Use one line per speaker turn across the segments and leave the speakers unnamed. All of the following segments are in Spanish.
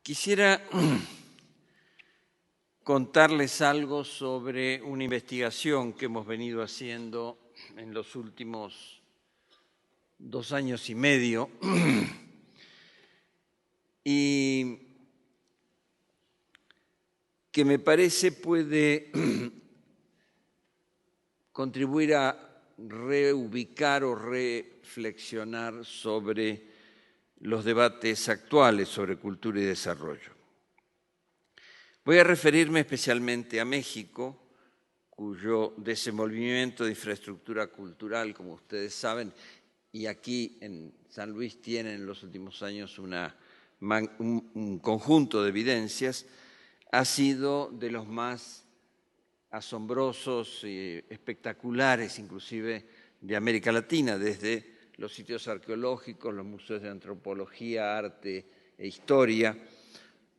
Quisiera contarles algo sobre una investigación que hemos venido haciendo en los últimos 2 años y medio y que me parece puede contribuir a reubicar o reflexionar sobre los debates actuales sobre cultura y desarrollo. Voy a referirme especialmente a México, cuyo desenvolvimiento de infraestructura cultural, como ustedes saben, y aquí en San Luis tienen en los últimos años un conjunto de evidencias, ha sido de los más asombrosos y espectaculares, inclusive de América Latina, desde los sitios arqueológicos, los museos de antropología, arte e historia,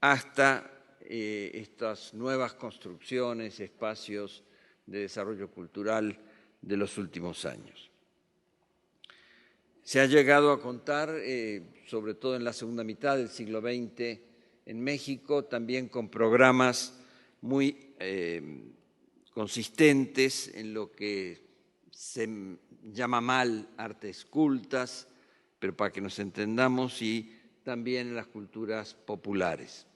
hasta estas nuevas construcciones, espacios de desarrollo cultural de los últimos años. Se ha llegado a contar, sobre todo en la segunda mitad del siglo XX, en México, también con programas muy consistentes en lo que se llama mal artes cultas, pero para que nos entendamos, y también en las culturas populares.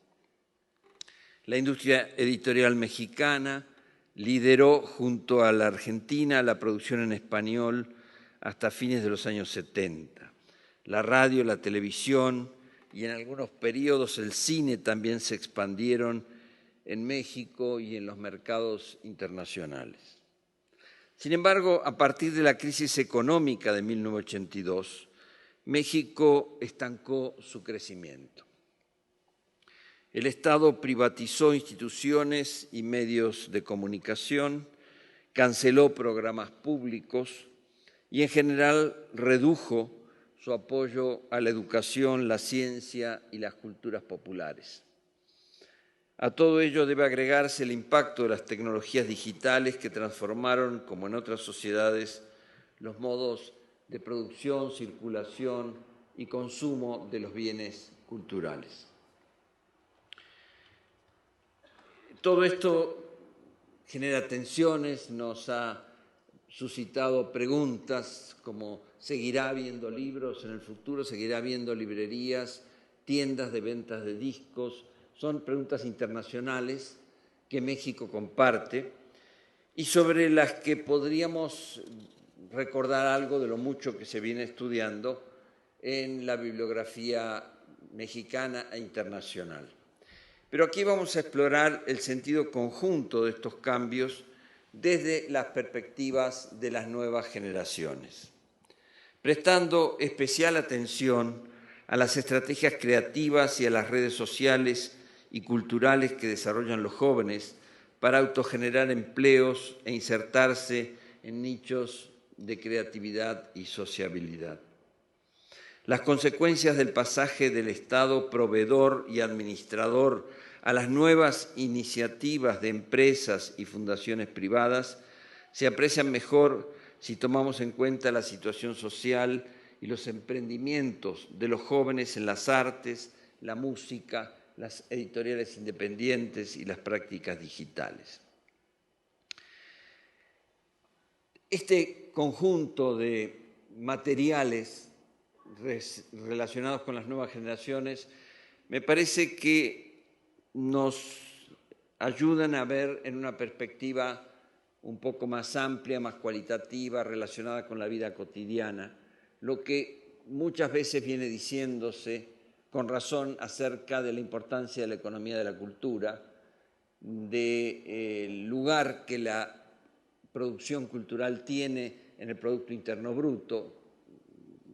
La industria editorial mexicana lideró junto a la Argentina la producción en español hasta fines de los años 70. La radio, la televisión y en algunos periodos el cine también se expandieron en México y en los mercados internacionales. Sin embargo, a partir de la crisis económica de 1982, México estancó su crecimiento. El Estado privatizó instituciones y medios de comunicación, canceló programas públicos y en general redujo su apoyo a la educación, la ciencia y las culturas populares. A todo ello debe agregarse el impacto de las tecnologías digitales que transformaron, como en otras sociedades, los modos de producción, circulación y consumo de los bienes culturales. Todo esto genera tensiones, nos ha suscitado preguntas como ¿seguirá habiendo libros en el futuro? ¿Seguirá habiendo librerías, tiendas de ventas de discos? Son preguntas internacionales que México comparte y sobre las que podríamos recordar algo de lo mucho que se viene estudiando en la bibliografía mexicana e internacional. Pero aquí vamos a explorar el sentido conjunto de estos cambios desde las perspectivas de las nuevas generaciones, prestando especial atención a las estrategias creativas y a las redes sociales y culturales que desarrollan los jóvenes para autogenerar empleos e insertarse en nichos de creatividad y sociabilidad. Las consecuencias del pasaje del Estado proveedor y administrador a las nuevas iniciativas de empresas y fundaciones privadas se aprecian mejor si tomamos en cuenta la situación social y los emprendimientos de los jóvenes en las artes, la música, las editoriales independientes y las prácticas digitales. Este conjunto de materiales relacionados con las nuevas generaciones me parece que nos ayudan a ver en una perspectiva un poco más amplia, más cualitativa, relacionada con la vida cotidiana, lo que muchas veces viene diciéndose con razón acerca de la importancia de la economía de la cultura, del lugar que la producción cultural tiene en el Producto Interno Bruto.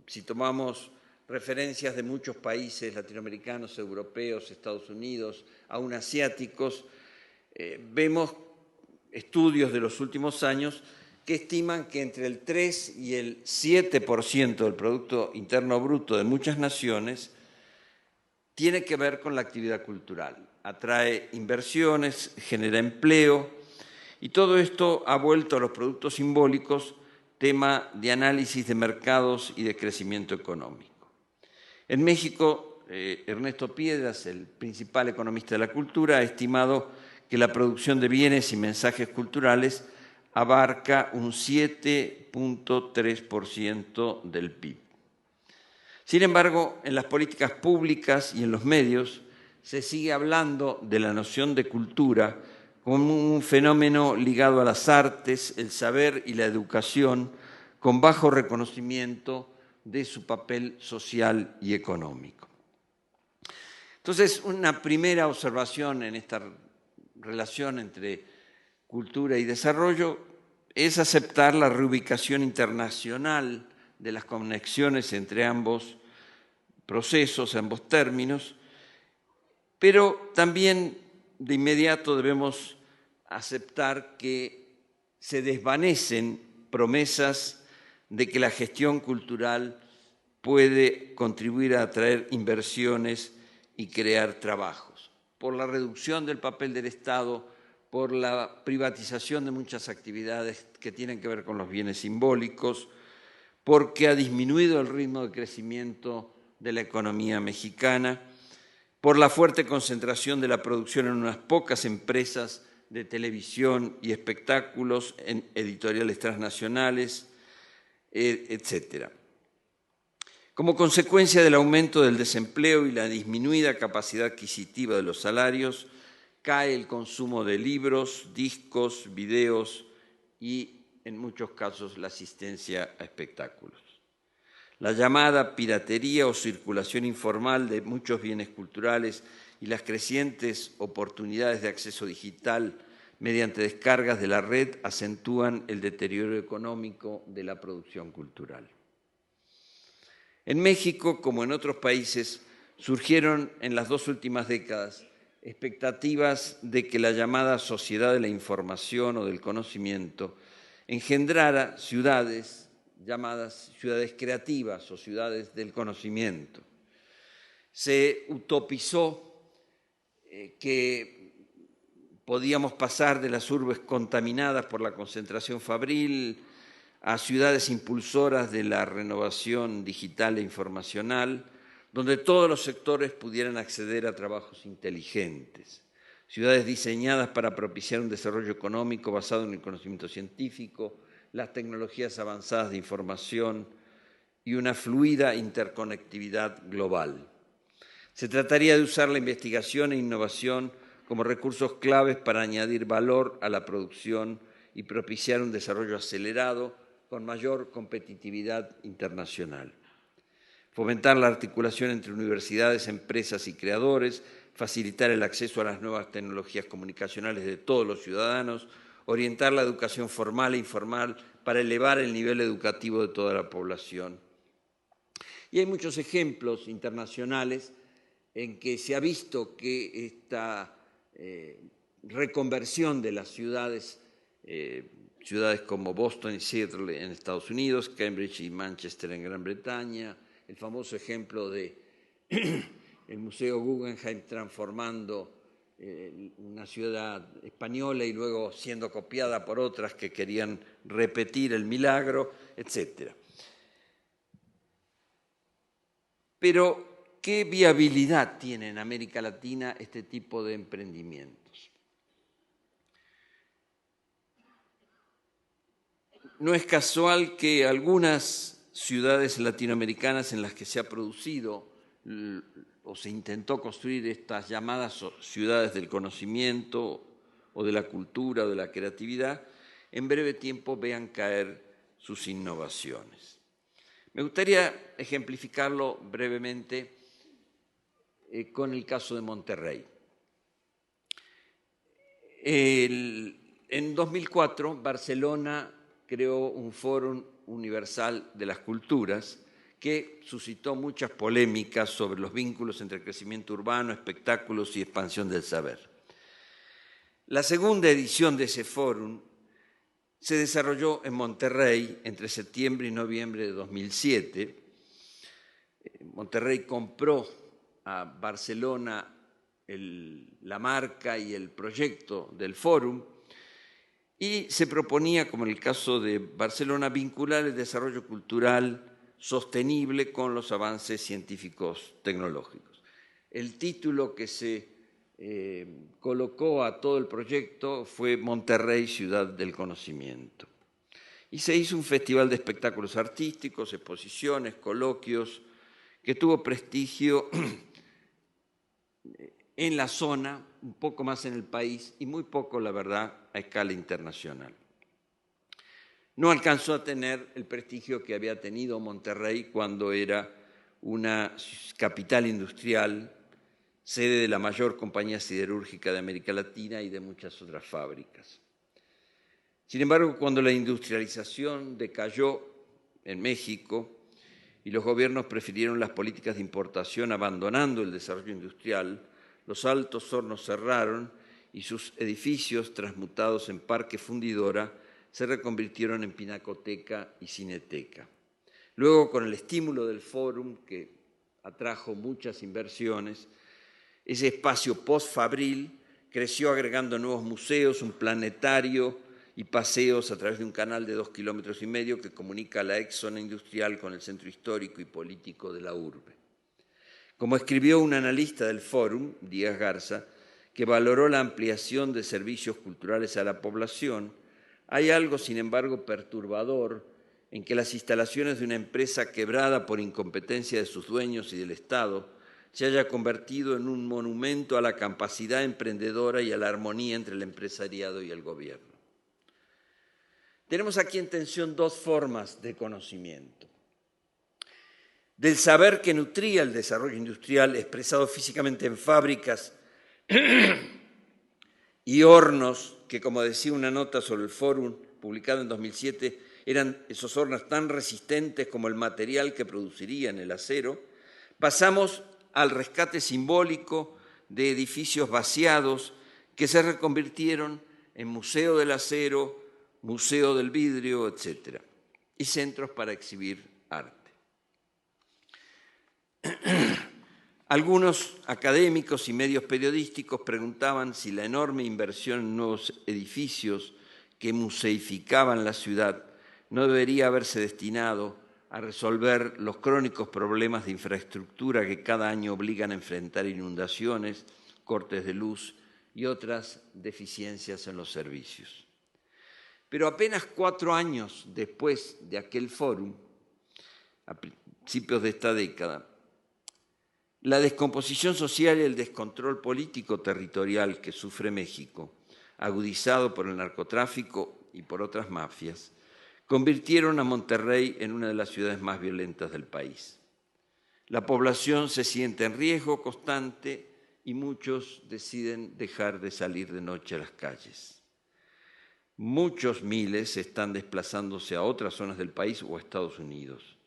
Si tomamos referencias de muchos países latinoamericanos, europeos, Estados Unidos, aún asiáticos, vemos estudios de los últimos años que estiman que entre el 3 y el 7% del Producto Interno Bruto de muchas naciones tiene que ver con la actividad cultural. Atrae inversiones, genera empleo y todo esto ha vuelto a los productos simbólicos tema de análisis de mercados y de crecimiento económico. En México Ernesto Piedras, el principal economista de la cultura, ha estimado que la producción de bienes y mensajes culturales abarca un 7,3% del PIB. Sin embargo, en las políticas públicas y en los medios se sigue hablando de la noción de cultura como un fenómeno ligado a las artes, el saber y la educación, con bajo reconocimiento de su papel social y económico. Entonces, una primera observación en esta relación entre cultura y desarrollo es aceptar la reubicación internacional de las conexiones entre ambos procesos, ambos términos, pero también de inmediato debemos aceptar que se desvanecen promesas de que la gestión cultural puede contribuir a atraer inversiones y crear trabajos, por la reducción del papel del Estado, por la privatización de muchas actividades que tienen que ver con los bienes simbólicos, porque ha disminuido el ritmo de crecimiento de la economía mexicana, por la fuerte concentración de la producción en unas pocas empresas de televisión y espectáculos, en editoriales transnacionales, etc. Como consecuencia del aumento del desempleo y la disminuida capacidad adquisitiva de los salarios, cae el consumo de libros, discos, videos y, en muchos casos, la asistencia a espectáculos. La llamada piratería o circulación informal de muchos bienes culturales y las crecientes oportunidades de acceso digital mediante descargas de la red acentúan el deterioro económico de la producción cultural. En México, como en otros países, surgieron en las 2 últimas décadas expectativas de que la llamada sociedad de la información o del conocimiento engendrara ciudades llamadas ciudades creativas o ciudades del conocimiento. Se utopizó que podíamos pasar de las urbes contaminadas por la concentración fabril a ciudades impulsoras de la renovación digital e informacional, donde todos los sectores pudieran acceder a trabajos inteligentes. Ciudades diseñadas para propiciar un desarrollo económico basado en el conocimiento científico, las tecnologías avanzadas de información y una fluida interconectividad global. Se trataría de usar la investigación e innovación como recursos claves para añadir valor a la producción y propiciar un desarrollo acelerado con mayor competitividad internacional. Fomentar la articulación entre universidades, empresas y creadores, facilitar el acceso a las nuevas tecnologías comunicacionales de todos los ciudadanos, orientar la educación formal e informal para elevar el nivel educativo de toda la población. Y hay muchos ejemplos internacionales en que se ha visto que esta reconversión de las ciudades como Boston y Seattle en Estados Unidos, Cambridge y Manchester en Gran Bretaña, el famoso ejemplo de el Museo Guggenheim transformando una ciudad española y luego siendo copiada por otras que querían repetir el milagro, etc. Pero, ¿qué viabilidad tiene en América Latina este tipo de emprendimientos? No es casual que algunas ciudades latinoamericanas en las que se ha producido o se intentó construir estas llamadas ciudades del conocimiento o de la cultura o de la creatividad, en breve tiempo vean caer sus innovaciones. Me gustaría ejemplificarlo brevemente con el caso de Monterrey. En 2004, Barcelona creó un Fórum Universal de las Culturas que suscitó muchas polémicas sobre los vínculos entre el crecimiento urbano, espectáculos y expansión del saber. La segunda edición de ese fórum se desarrolló en Monterrey entre septiembre y noviembre de 2007. Monterrey compró a Barcelona la marca y el proyecto del fórum y se proponía, como en el caso de Barcelona, vincular el desarrollo cultural sostenible con los avances científicos tecnológicos. el título que se colocó a todo el proyecto fue Monterrey, Ciudad del Conocimiento. Y se hizo un festival de espectáculos artísticos, exposiciones, coloquios, que tuvo prestigio en la zona, un poco más en el país y muy poco, la verdad, a escala internacional. No alcanzó a tener el prestigio que había tenido Monterrey cuando era una capital industrial, sede de la mayor compañía siderúrgica de América Latina y de muchas otras fábricas. Sin embargo, cuando la industrialización decayó en México y los gobiernos prefirieron las políticas de importación abandonando el desarrollo industrial, los altos hornos cerraron y sus edificios, transmutados en parque fundidora, se reconvirtieron en pinacoteca y cineteca. Luego, con el estímulo del Fórum, que atrajo muchas inversiones, ese espacio post-fabril creció agregando nuevos museos, un planetario y paseos a través de un canal de 2,5 kilómetros que comunica la ex zona industrial con el centro histórico y político de la urbe. Como escribió un analista del Fórum, Díaz Garza, que valoró la ampliación de servicios culturales a la población, hay algo, sin embargo, perturbador en que las instalaciones de una empresa quebrada por incompetencia de sus dueños y del Estado se haya convertido en un monumento a la capacidad emprendedora y a la armonía entre el empresariado y el gobierno. Tenemos aquí en tensión dos formas de conocimiento. Del saber que nutría el desarrollo industrial expresado físicamente en fábricas y hornos que, como decía una nota sobre el Fórum publicada en 2007, eran esos hornos tan resistentes como el material que producirían el acero, pasamos al rescate simbólico de edificios vaciados que se reconvirtieron en Museo del Acero, Museo del Vidrio, etc., y centros para exhibir arte. Algunos académicos y medios periodísticos preguntaban si la enorme inversión en nuevos edificios que museificaban la ciudad no debería haberse destinado a resolver los crónicos problemas de infraestructura que cada año obligan a enfrentar inundaciones, cortes de luz y otras deficiencias en los servicios. Pero apenas 4 años después de aquel fórum, a principios de esta década, la descomposición social y el descontrol político territorial que sufre México, agudizado por el narcotráfico y por otras mafias, convirtieron a Monterrey en una de las ciudades más violentas del país. La población se siente en riesgo constante y muchos deciden dejar de salir de noche a las calles. Muchos miles están desplazándose a otras zonas del país o a Estados Unidos.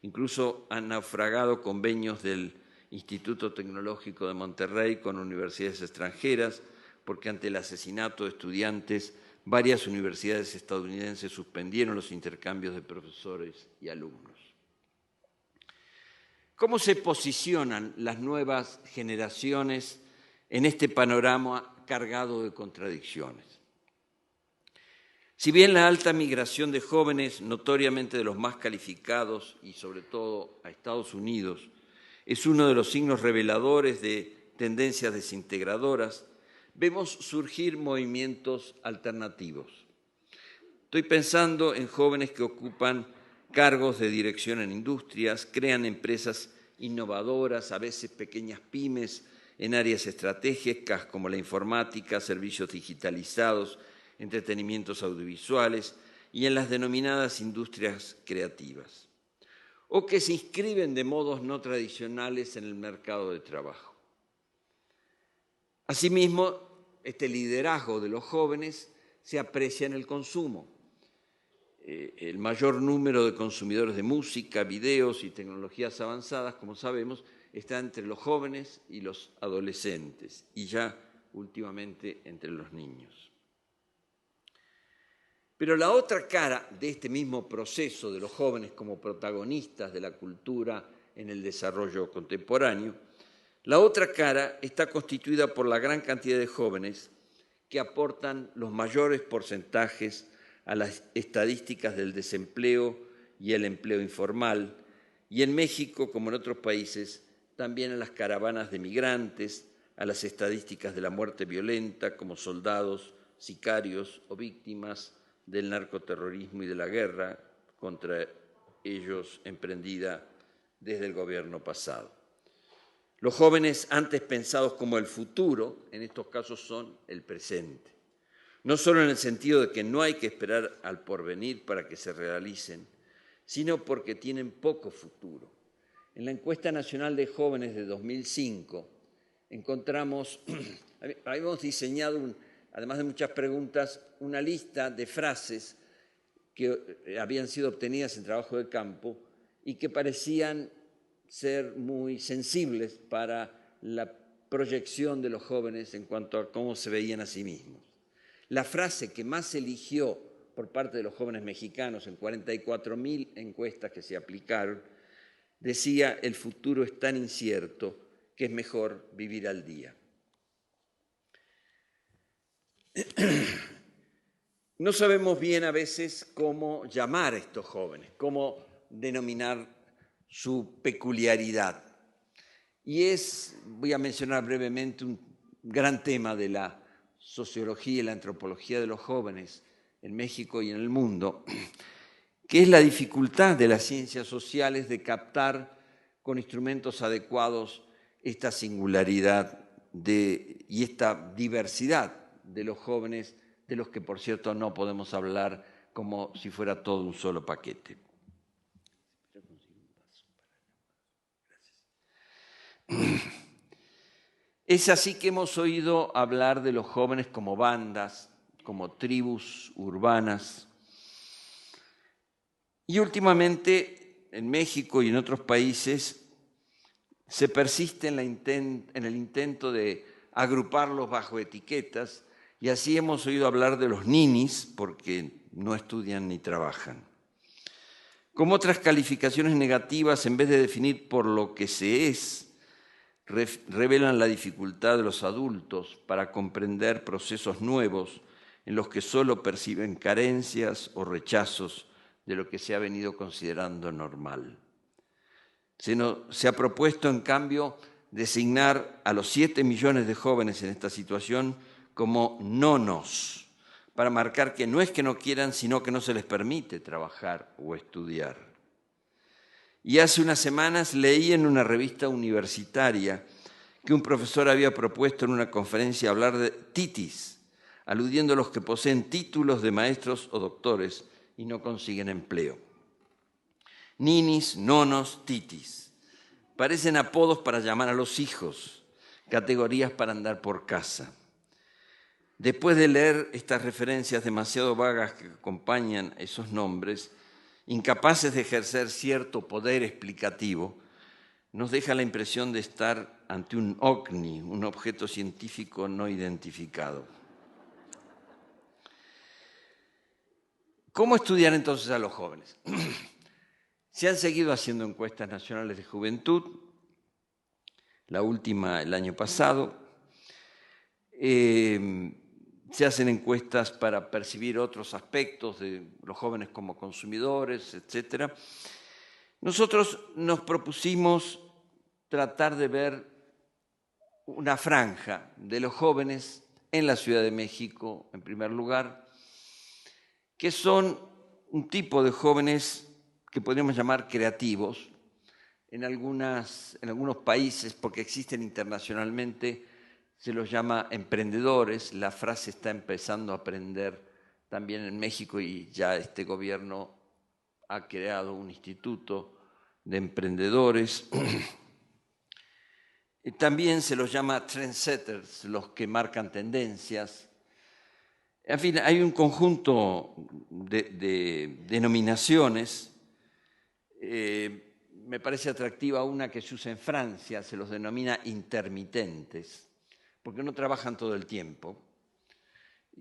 Incluso han naufragado convenios del Instituto Tecnológico de Monterrey con universidades extranjeras, porque ante el asesinato de estudiantes, varias universidades estadounidenses suspendieron los intercambios de profesores y alumnos. ¿Cómo se posicionan las nuevas generaciones en este panorama cargado de contradicciones? Si bien la alta migración de jóvenes, notoriamente de los más calificados y sobre todo a Estados Unidos, es uno de los signos reveladores de tendencias desintegradoras, vemos surgir movimientos alternativos. Estoy pensando en jóvenes que ocupan cargos de dirección en industrias, crean empresas innovadoras, a veces pequeñas pymes, en áreas estratégicas como la informática, servicios digitalizados, entretenimientos audiovisuales y en las denominadas industrias creativas, o que se inscriben de modos no tradicionales en el mercado de trabajo. Asimismo, este liderazgo de los jóvenes se aprecia en el consumo. El mayor número de consumidores de música, videos y tecnologías avanzadas, como sabemos, está entre los jóvenes y los adolescentes, y ya últimamente entre los niños. Pero la otra cara de este mismo proceso de los jóvenes como protagonistas de la cultura en el desarrollo contemporáneo, la otra cara está constituida por la gran cantidad de jóvenes que aportan los mayores porcentajes a las estadísticas del desempleo y el empleo informal, y en México, como en otros países, también a las caravanas de migrantes, a las estadísticas de la muerte violenta como soldados, sicarios o víctimas del narcoterrorismo y de la guerra contra ellos emprendida desde el gobierno pasado. Los jóvenes antes pensados como el futuro, en estos casos son el presente. No solo en el sentido de que no hay que esperar al porvenir para que se realicen, sino porque tienen poco futuro. En la encuesta nacional de jóvenes de 2005 encontramos, habíamos diseñado, además de muchas preguntas, una lista de frases que habían sido obtenidas en trabajo de campo y que parecían ser muy sensibles para la proyección de los jóvenes en cuanto a cómo se veían a sí mismos. La frase que más se eligió por parte de los jóvenes mexicanos en 44.000 encuestas que se aplicaron decía: el futuro es tan incierto que es mejor vivir al día. No sabemos bien a veces cómo llamar a estos jóvenes, cómo denominar su peculiaridad. Y voy a mencionar brevemente un gran tema de la sociología y la antropología de los jóvenes en México y en el mundo, que es la dificultad de las ciencias sociales de captar con instrumentos adecuados esta singularidad y esta diversidad de los jóvenes, de los que, por cierto, no podemos hablar como si fuera todo un solo paquete. Es así que hemos oído hablar de los jóvenes como bandas, como tribus urbanas. Y últimamente, en México y en otros países, se persiste en el intento de agruparlos bajo etiquetas, y así hemos oído hablar de los ninis, porque no estudian ni trabajan. Como otras calificaciones negativas, en vez de definir por lo que se es, revelan la dificultad de los adultos para comprender procesos nuevos en los que solo perciben carencias o rechazos de lo que se ha venido considerando normal. Se ha propuesto, en cambio, designar a los 7 millones de jóvenes en esta situación como nonos, para marcar que no es que no quieran, sino que no se les permite trabajar o estudiar. Y hace unas semanas leí en una revista universitaria que un profesor había propuesto en una conferencia hablar de titis, aludiendo a los que poseen títulos de maestros o doctores y no consiguen empleo. Ninis, nonos, titis. Parecen apodos para llamar a los hijos, categorías para andar por casa. Después de leer estas referencias demasiado vagas que acompañan esos nombres, incapaces de ejercer cierto poder explicativo, nos deja la impresión de estar ante un ovni, un objeto científico no identificado. ¿Cómo estudiar entonces a los jóvenes? Se han seguido haciendo encuestas nacionales de juventud, la última el año pasado. Se hacen encuestas para percibir otros aspectos de los jóvenes como consumidores, etc. Nosotros nos propusimos tratar de ver una franja de los jóvenes en la Ciudad de México, en primer lugar, que son un tipo de jóvenes que podríamos llamar creativos. En algunos países, porque existen internacionalmente, se los llama emprendedores. La frase está empezando a aprender también en México y ya este gobierno ha creado un instituto de emprendedores. También se los llama trendsetters, los que marcan tendencias. En fin, hay un conjunto de denominaciones. Me parece atractiva una que se usa en Francia, se los denomina intermitentes, porque no trabajan todo el tiempo.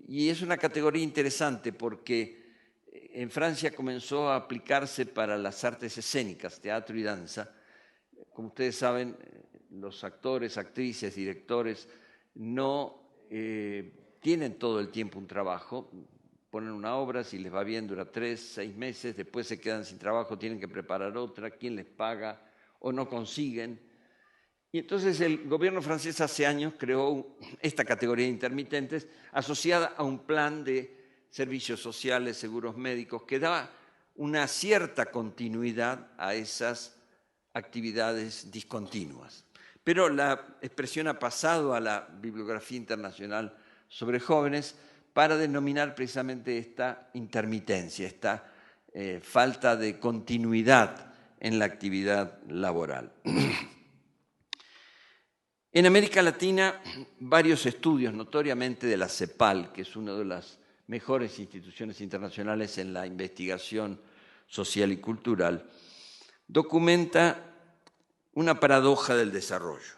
Y es una categoría interesante porque en Francia comenzó a aplicarse para las artes escénicas, teatro y danza. Como ustedes saben, los actores, actrices, directores no tienen todo el tiempo un trabajo. Ponen una obra, si les va bien dura 3, 6 meses, después se quedan sin trabajo, tienen que preparar otra, quién les paga o no consiguen. Y entonces el gobierno francés hace años creó esta categoría de intermitentes asociada a un plan de servicios sociales, seguros médicos, que daba una cierta continuidad a esas actividades discontinuas. Pero la expresión ha pasado a la bibliografía internacional sobre jóvenes para denominar precisamente esta intermitencia, esta falta de continuidad en la actividad laboral. En América Latina, varios estudios, notoriamente de la CEPAL, que es una de las mejores instituciones internacionales en la investigación social y cultural, documenta una paradoja del desarrollo.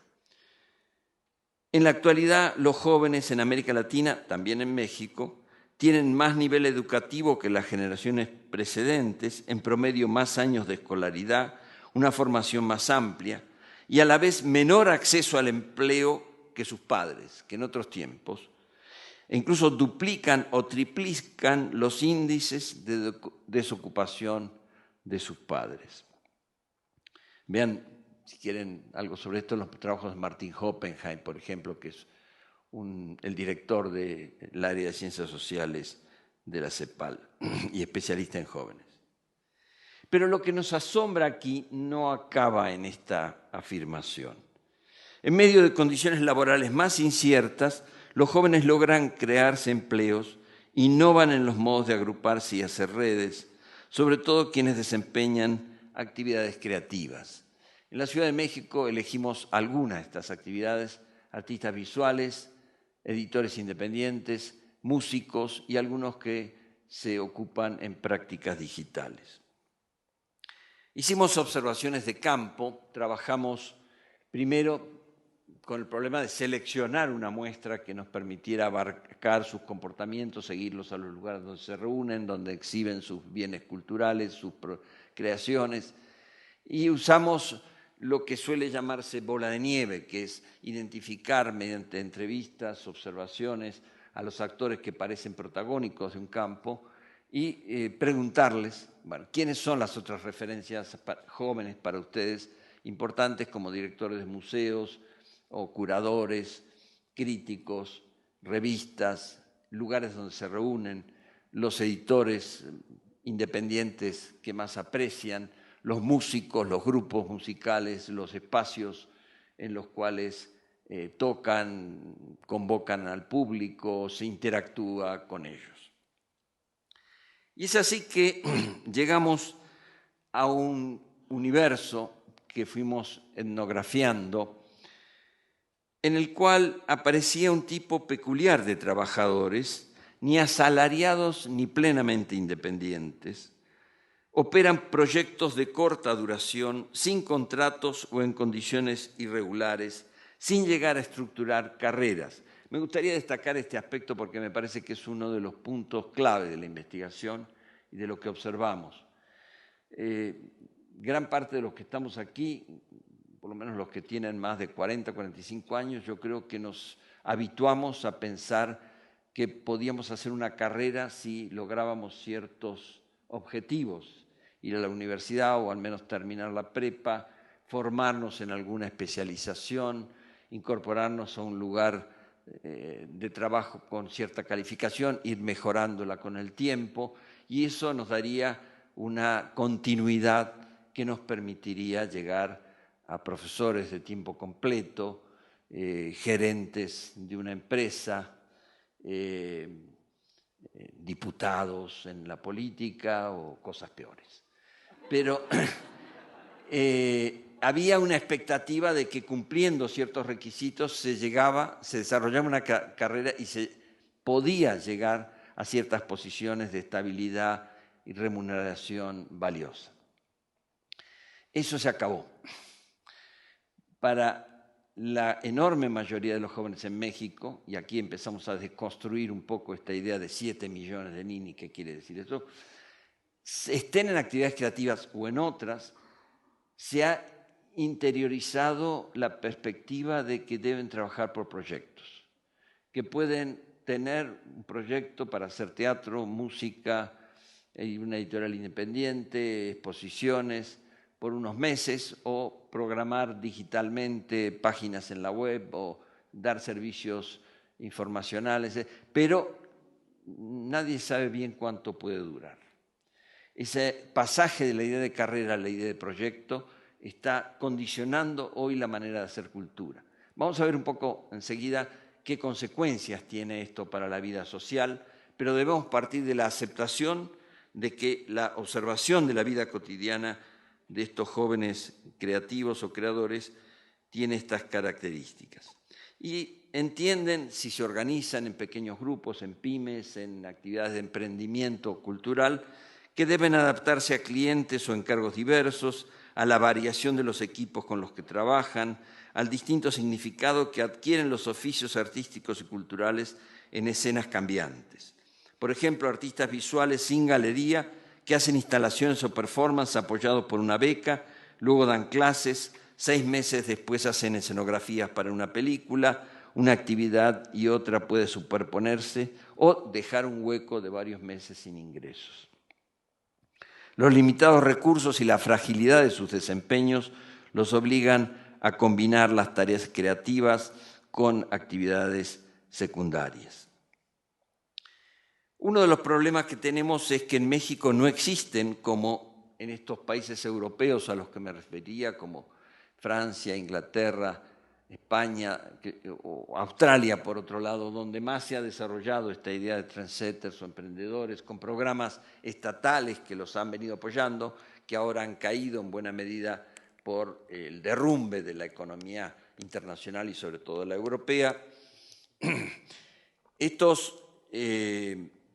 En la actualidad, los jóvenes en América Latina, también en México, tienen más nivel educativo que las generaciones precedentes, en promedio más años de escolaridad, una formación más amplia y a la vez menor acceso al empleo que sus padres, que en otros tiempos, e incluso duplican o triplican los índices de desocupación de sus padres. Vean, si quieren algo sobre esto, los trabajos de Martin Hoppenheim, por ejemplo, que es el director del área de ciencias sociales de la CEPAL y especialista en jóvenes. Pero lo que nos asombra aquí no acaba en esta afirmación. En medio de condiciones laborales más inciertas, los jóvenes logran crearse empleos, innovan en los modos de agruparse y hacer redes, sobre todo quienes desempeñan actividades creativas. En la Ciudad de México elegimos algunas de estas actividades: artistas visuales, editores independientes, músicos y algunos que se ocupan en prácticas digitales. Hicimos observaciones de campo, trabajamos primero con el problema de seleccionar una muestra que nos permitiera abarcar sus comportamientos, seguirlos a los lugares donde se reúnen, donde exhiben sus bienes culturales, sus creaciones, y usamos lo que suele llamarse bola de nieve, que es identificar mediante entrevistas, observaciones a los actores que parecen protagónicos de un campo y preguntarles, bueno, ¿quiénes son las otras referencias jóvenes para ustedes importantes como directores de museos o curadores, críticos, revistas, lugares donde se reúnen, los editores independientes que más aprecian, los músicos, los grupos musicales, los espacios en los cuales tocan, convocan al público, se interactúa con ellos? Y es así que llegamos a un universo que fuimos etnografiando, en el cual aparecía un tipo peculiar de trabajadores, ni asalariados ni plenamente independientes. Operan proyectos de corta duración, sin contratos o en condiciones irregulares, sin llegar a estructurar carreras. Me gustaría destacar este aspecto porque me parece que es uno de los puntos clave de la investigación y de lo que observamos. Gran parte de los que estamos aquí, por lo menos los que tienen más de 40, 45 años, yo creo que nos habituamos a pensar que podíamos hacer una carrera si lográbamos ciertos objetivos, ir a la universidad o al menos terminar la prepa, formarnos en alguna especialización, incorporarnos a un lugar de trabajo con cierta calificación, ir mejorándola con el tiempo, y eso nos daría una continuidad que nos permitiría llegar a profesores de tiempo completo, gerentes de una empresa, diputados en la política o cosas peores. Pero había una expectativa de que cumpliendo ciertos requisitos se desarrollaba una carrera y se podía llegar a ciertas posiciones de estabilidad y remuneración valiosa. Eso se acabó. Para la enorme mayoría de los jóvenes en México, y aquí empezamos a desconstruir un poco esta idea de 7 millones de nini, ¿qué quiere decir eso? Estén en actividades creativas o en otras, se ha interiorizado la perspectiva de que deben trabajar por proyectos, que pueden tener un proyecto para hacer teatro, música, una editorial independiente, exposiciones, por unos meses o programar digitalmente páginas en la web o dar servicios informacionales, pero nadie sabe bien cuánto puede durar. Ese pasaje de la idea de carrera a la idea de proyecto está condicionando hoy la manera de hacer cultura. Vamos a ver un poco enseguida qué consecuencias tiene esto para la vida social, pero debemos partir de la aceptación de que la observación de la vida cotidiana de estos jóvenes creativos o creadores tiene estas características. Y entienden, si se organizan en pequeños grupos, en pymes, en actividades de emprendimiento cultural, que deben adaptarse a clientes o encargos diversos, a la variación de los equipos con los que trabajan, al distinto significado que adquieren los oficios artísticos y culturales en escenas cambiantes. Por ejemplo, artistas visuales sin galería que hacen instalaciones o performances apoyados por una beca, luego dan clases, 6 meses después hacen escenografías para una película, una actividad y otra puede superponerse o dejar un hueco de varios meses sin ingresos. Los limitados recursos y la fragilidad de sus desempeños los obligan a combinar las tareas creativas con actividades secundarias. Uno de los problemas que tenemos es que en México no existen, como en estos países europeos a los que me refería, como Francia, Inglaterra, España o Australia, por otro lado, donde más se ha desarrollado esta idea de trendsetters o emprendedores, con programas estatales que los han venido apoyando, que ahora han caído en buena medida por el derrumbe de la economía internacional y sobre todo la europea.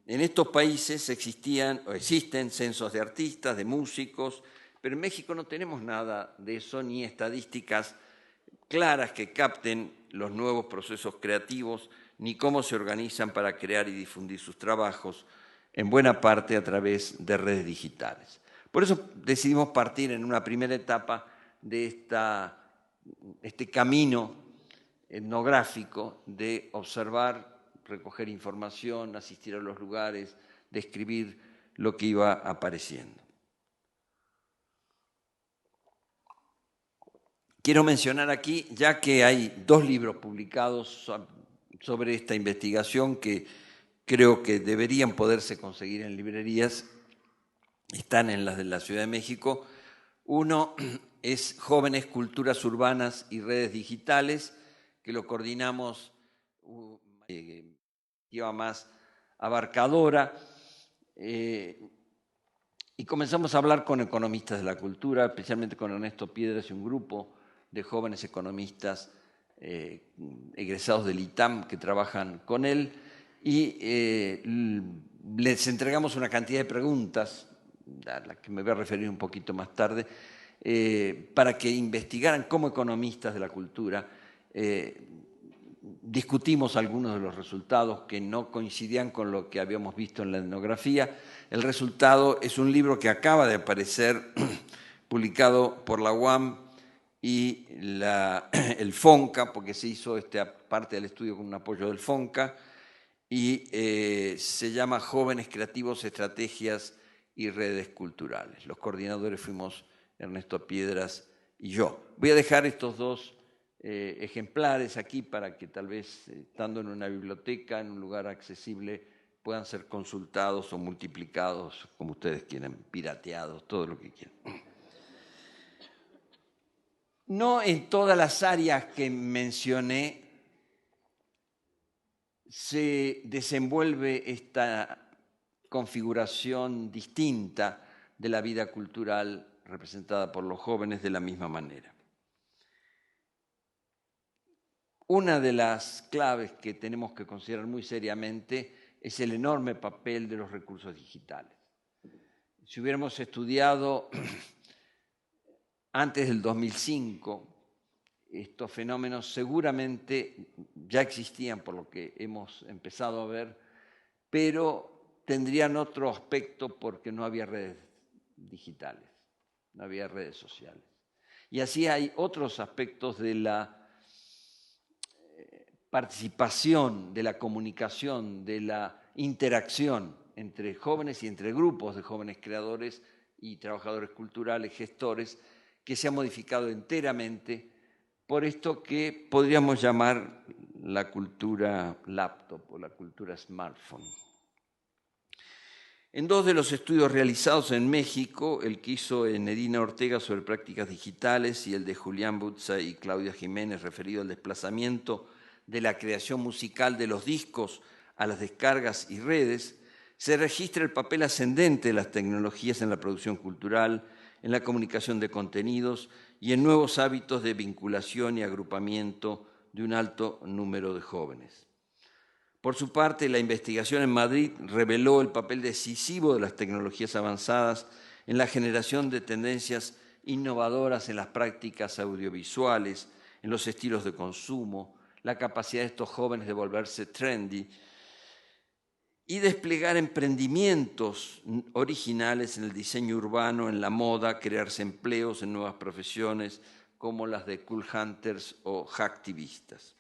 En estos países existen censos de artistas, de músicos, pero en México no tenemos nada de eso, ni estadísticas claras que capten los nuevos procesos creativos, ni cómo se organizan para crear y difundir sus trabajos, en buena parte a través de redes digitales. Por eso decidimos partir en una primera etapa de este camino etnográfico de observar, recoger información, asistir a los lugares, describir lo que iba apareciendo. Quiero mencionar aquí, ya que hay 2 libros publicados sobre esta investigación que creo que deberían poderse conseguir en librerías, están en las de la Ciudad de México. Uno es Jóvenes, Culturas Urbanas y Redes Digitales, que lo coordinamos, lleva más abarcadora, y comenzamos a hablar con economistas de la cultura, especialmente con Ernesto Piedras y un grupo de jóvenes economistas egresados del ITAM que trabajan con él, y les entregamos una cantidad de preguntas, a las que me voy a referir un poquito más tarde, para que investigaran como economistas de la cultura. Discutimos algunos de los resultados que no coincidían con lo que habíamos visto en la etnografía. El resultado es un libro que acaba de aparecer, publicado por la UAM y el FONCA, porque se hizo esta parte del estudio con un apoyo del FONCA, y se llama Jóvenes Creativos, Estrategias y Redes Culturales. Los coordinadores fuimos Ernesto Piedras y yo. Voy a dejar estos 2 ejemplares aquí para que tal vez, estando en una biblioteca, en un lugar accesible, puedan ser consultados o multiplicados, como ustedes quieran, pirateados, todo lo que quieran. No en todas las áreas que mencioné se desenvuelve esta configuración distinta de la vida cultural representada por los jóvenes de la misma manera. Una de las claves que tenemos que considerar muy seriamente es el enorme papel de los recursos digitales. Si hubiéramos estudiado antes del 2005, estos fenómenos seguramente ya existían por lo que hemos empezado a ver, pero tendrían otro aspecto porque no había redes digitales, no había redes sociales. Y así hay otros aspectos de la participación, de la comunicación, de la interacción entre jóvenes y entre grupos de jóvenes creadores y trabajadores culturales, gestores, que se ha modificado enteramente por esto que podríamos llamar la cultura laptop o la cultura smartphone. En dos de los estudios realizados en México, el que hizo Edina Ortega sobre prácticas digitales y el de Julián Butza y Claudia Jiménez referido al desplazamiento de la creación musical de los discos a las descargas y redes, se registra el papel ascendente de las tecnologías en la producción cultural, en la comunicación de contenidos y en nuevos hábitos de vinculación y agrupamiento de un alto número de jóvenes. Por su parte, la investigación en Madrid reveló el papel decisivo de las tecnologías avanzadas en la generación de tendencias innovadoras en las prácticas audiovisuales, en los estilos de consumo, la capacidad de estos jóvenes de volverse trendy y desplegar emprendimientos originales en el diseño urbano, en la moda, crearse empleos en nuevas profesiones como las de cool hunters o hacktivistas.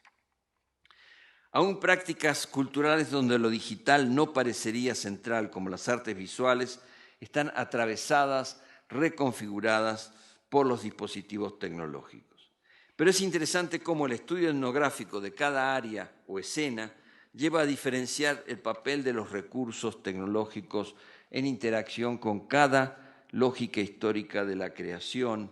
Aún prácticas culturales donde lo digital no parecería central, como las artes visuales, están atravesadas, reconfiguradas por los dispositivos tecnológicos. Pero es interesante cómo el estudio etnográfico de cada área o escena lleva a diferenciar el papel de los recursos tecnológicos en interacción con cada lógica histórica de la creación,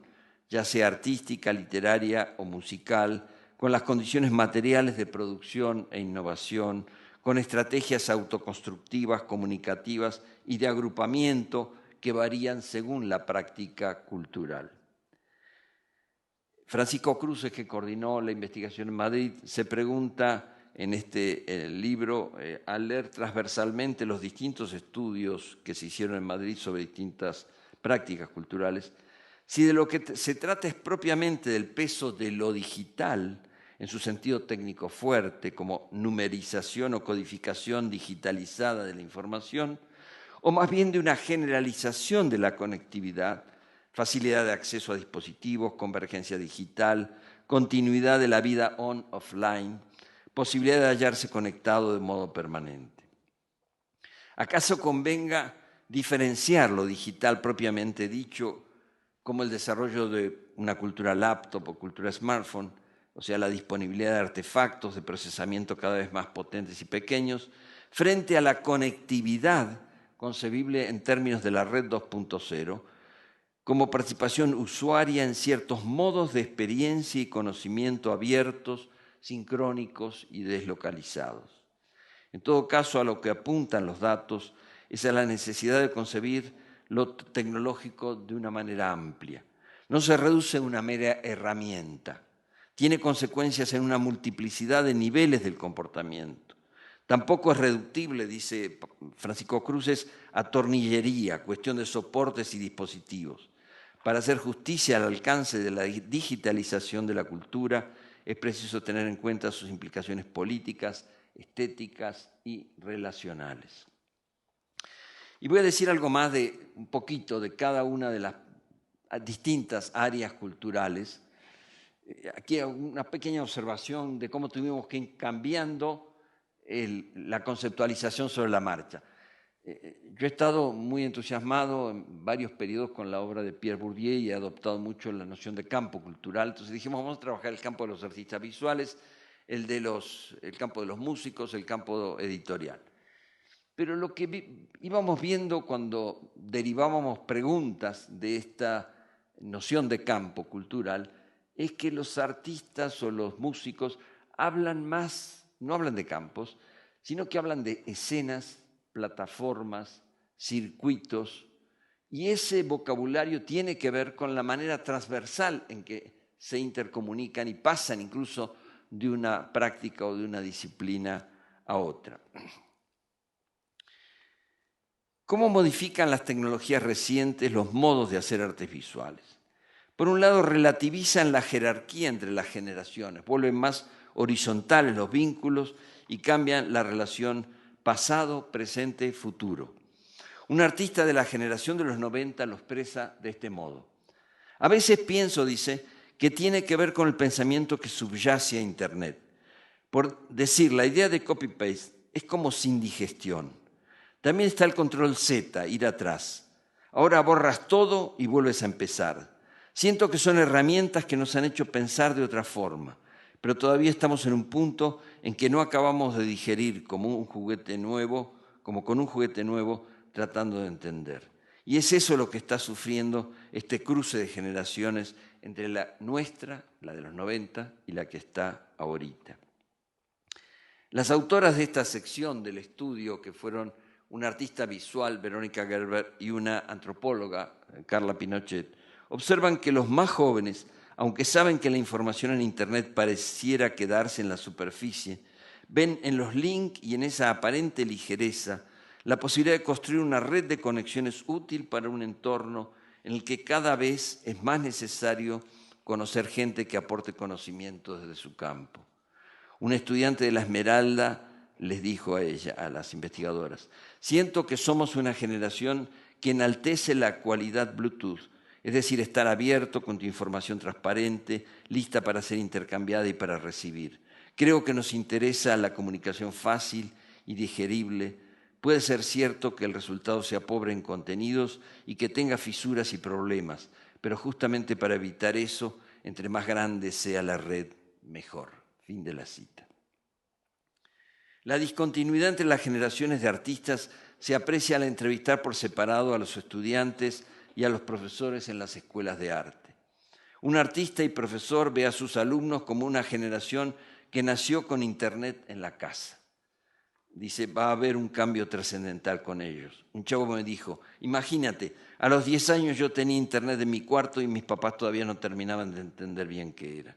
ya sea artística, literaria o musical, con las condiciones materiales de producción e innovación, con estrategias autoconstructivas, comunicativas y de agrupamiento que varían según la práctica cultural. Francisco Cruces, que coordinó la investigación en Madrid, se pregunta en este libro, al leer transversalmente los distintos estudios que se hicieron en Madrid sobre distintas prácticas culturales, si de lo que se trata es propiamente del peso de lo digital, en su sentido técnico fuerte, como numerización o codificación digitalizada de la información, o más bien de una generalización de la conectividad, facilidad de acceso a dispositivos, convergencia digital, continuidad de la vida on-offline, posibilidad de hallarse conectado de modo permanente. ¿Acaso convenga diferenciar lo digital propiamente dicho como el desarrollo de una cultura laptop o cultura smartphone, o sea, la disponibilidad de artefactos de procesamiento cada vez más potentes y pequeños, frente a la conectividad concebible en términos de la red 2.0, como participación usuaria en ciertos modos de experiencia y conocimiento abiertos, sincrónicos y deslocalizados? En todo caso, a lo que apuntan los datos es a la necesidad de concebir lo tecnológico de una manera amplia. No se reduce a una mera herramienta. Tiene consecuencias en una multiplicidad de niveles del comportamiento. Tampoco es reductible, dice Francisco Cruces, a tornillería, cuestión de soportes y dispositivos. Para hacer justicia al alcance de la digitalización de la cultura, es preciso tener en cuenta sus implicaciones políticas, estéticas y relacionales. Y voy a decir algo más de un poquito de cada una de las distintas áreas culturales. Aquí una pequeña observación de cómo tuvimos que ir cambiando la conceptualización sobre la marcha. Yo he estado muy entusiasmado en varios periodos con la obra de Pierre Bourdieu y he adoptado mucho la noción de campo cultural. Entonces dijimos, vamos a trabajar el campo de los artistas visuales, el campo de los músicos, el campo editorial. Pero lo que íbamos viendo cuando derivábamos preguntas de esta noción de campo cultural es que los artistas o los músicos hablan más, no hablan de campos, sino que hablan de escenas, plataformas, circuitos, y ese vocabulario tiene que ver con la manera transversal en que se intercomunican y pasan incluso de una práctica o de una disciplina a otra. ¿Cómo modifican las tecnologías recientes los modos de hacer artes visuales? Por un lado, relativizan la jerarquía entre las generaciones, vuelven más horizontales los vínculos y cambian la relación pasado, presente, futuro. Un artista de la generación de los 90 lo expresa de este modo. A veces pienso, dice, que tiene que ver con el pensamiento que subyace a Internet. Por decir, la idea de copy-paste es como sin digestión. También está el control Z, ir atrás. Ahora borras todo y vuelves a empezar. Siento que son herramientas que nos han hecho pensar de otra forma, pero todavía estamos en un punto en que no acabamos de digerir como con un juguete nuevo, tratando de entender. Y es eso lo que está sufriendo este cruce de generaciones entre la nuestra, la de los 90, y la que está ahorita. Las autoras de esta sección del estudio, que fueron una artista visual, Verónica Gerber, y una antropóloga, Carla Pinochet, observan que los más jóvenes, aunque saben que la información en Internet pareciera quedarse en la superficie, ven en los links y en esa aparente ligereza la posibilidad de construir una red de conexiones útil para un entorno en el que cada vez es más necesario conocer gente que aporte conocimiento desde su campo. Un estudiante de la Esmeralda les dijo a ella, a las investigadoras, siento que somos una generación que enaltece la cualidad Bluetooth, es decir, estar abierto con tu información transparente, lista para ser intercambiada y para recibir. Creo que nos interesa la comunicación fácil y digerible. Puede ser cierto que el resultado sea pobre en contenidos y que tenga fisuras y problemas, pero justamente para evitar eso, entre más grande sea la red, mejor. Fin de la cita. La discontinuidad entre las generaciones de artistas se aprecia al entrevistar por separado a los estudiantes y a los profesores en las escuelas de arte. Un artista y profesor ve a sus alumnos como una generación que nació con Internet en la casa. Dice, va a haber un cambio trascendental con ellos. Un chavo me dijo, imagínate, a los 10 años yo tenía Internet en mi cuarto y mis papás todavía no terminaban de entender bien qué era.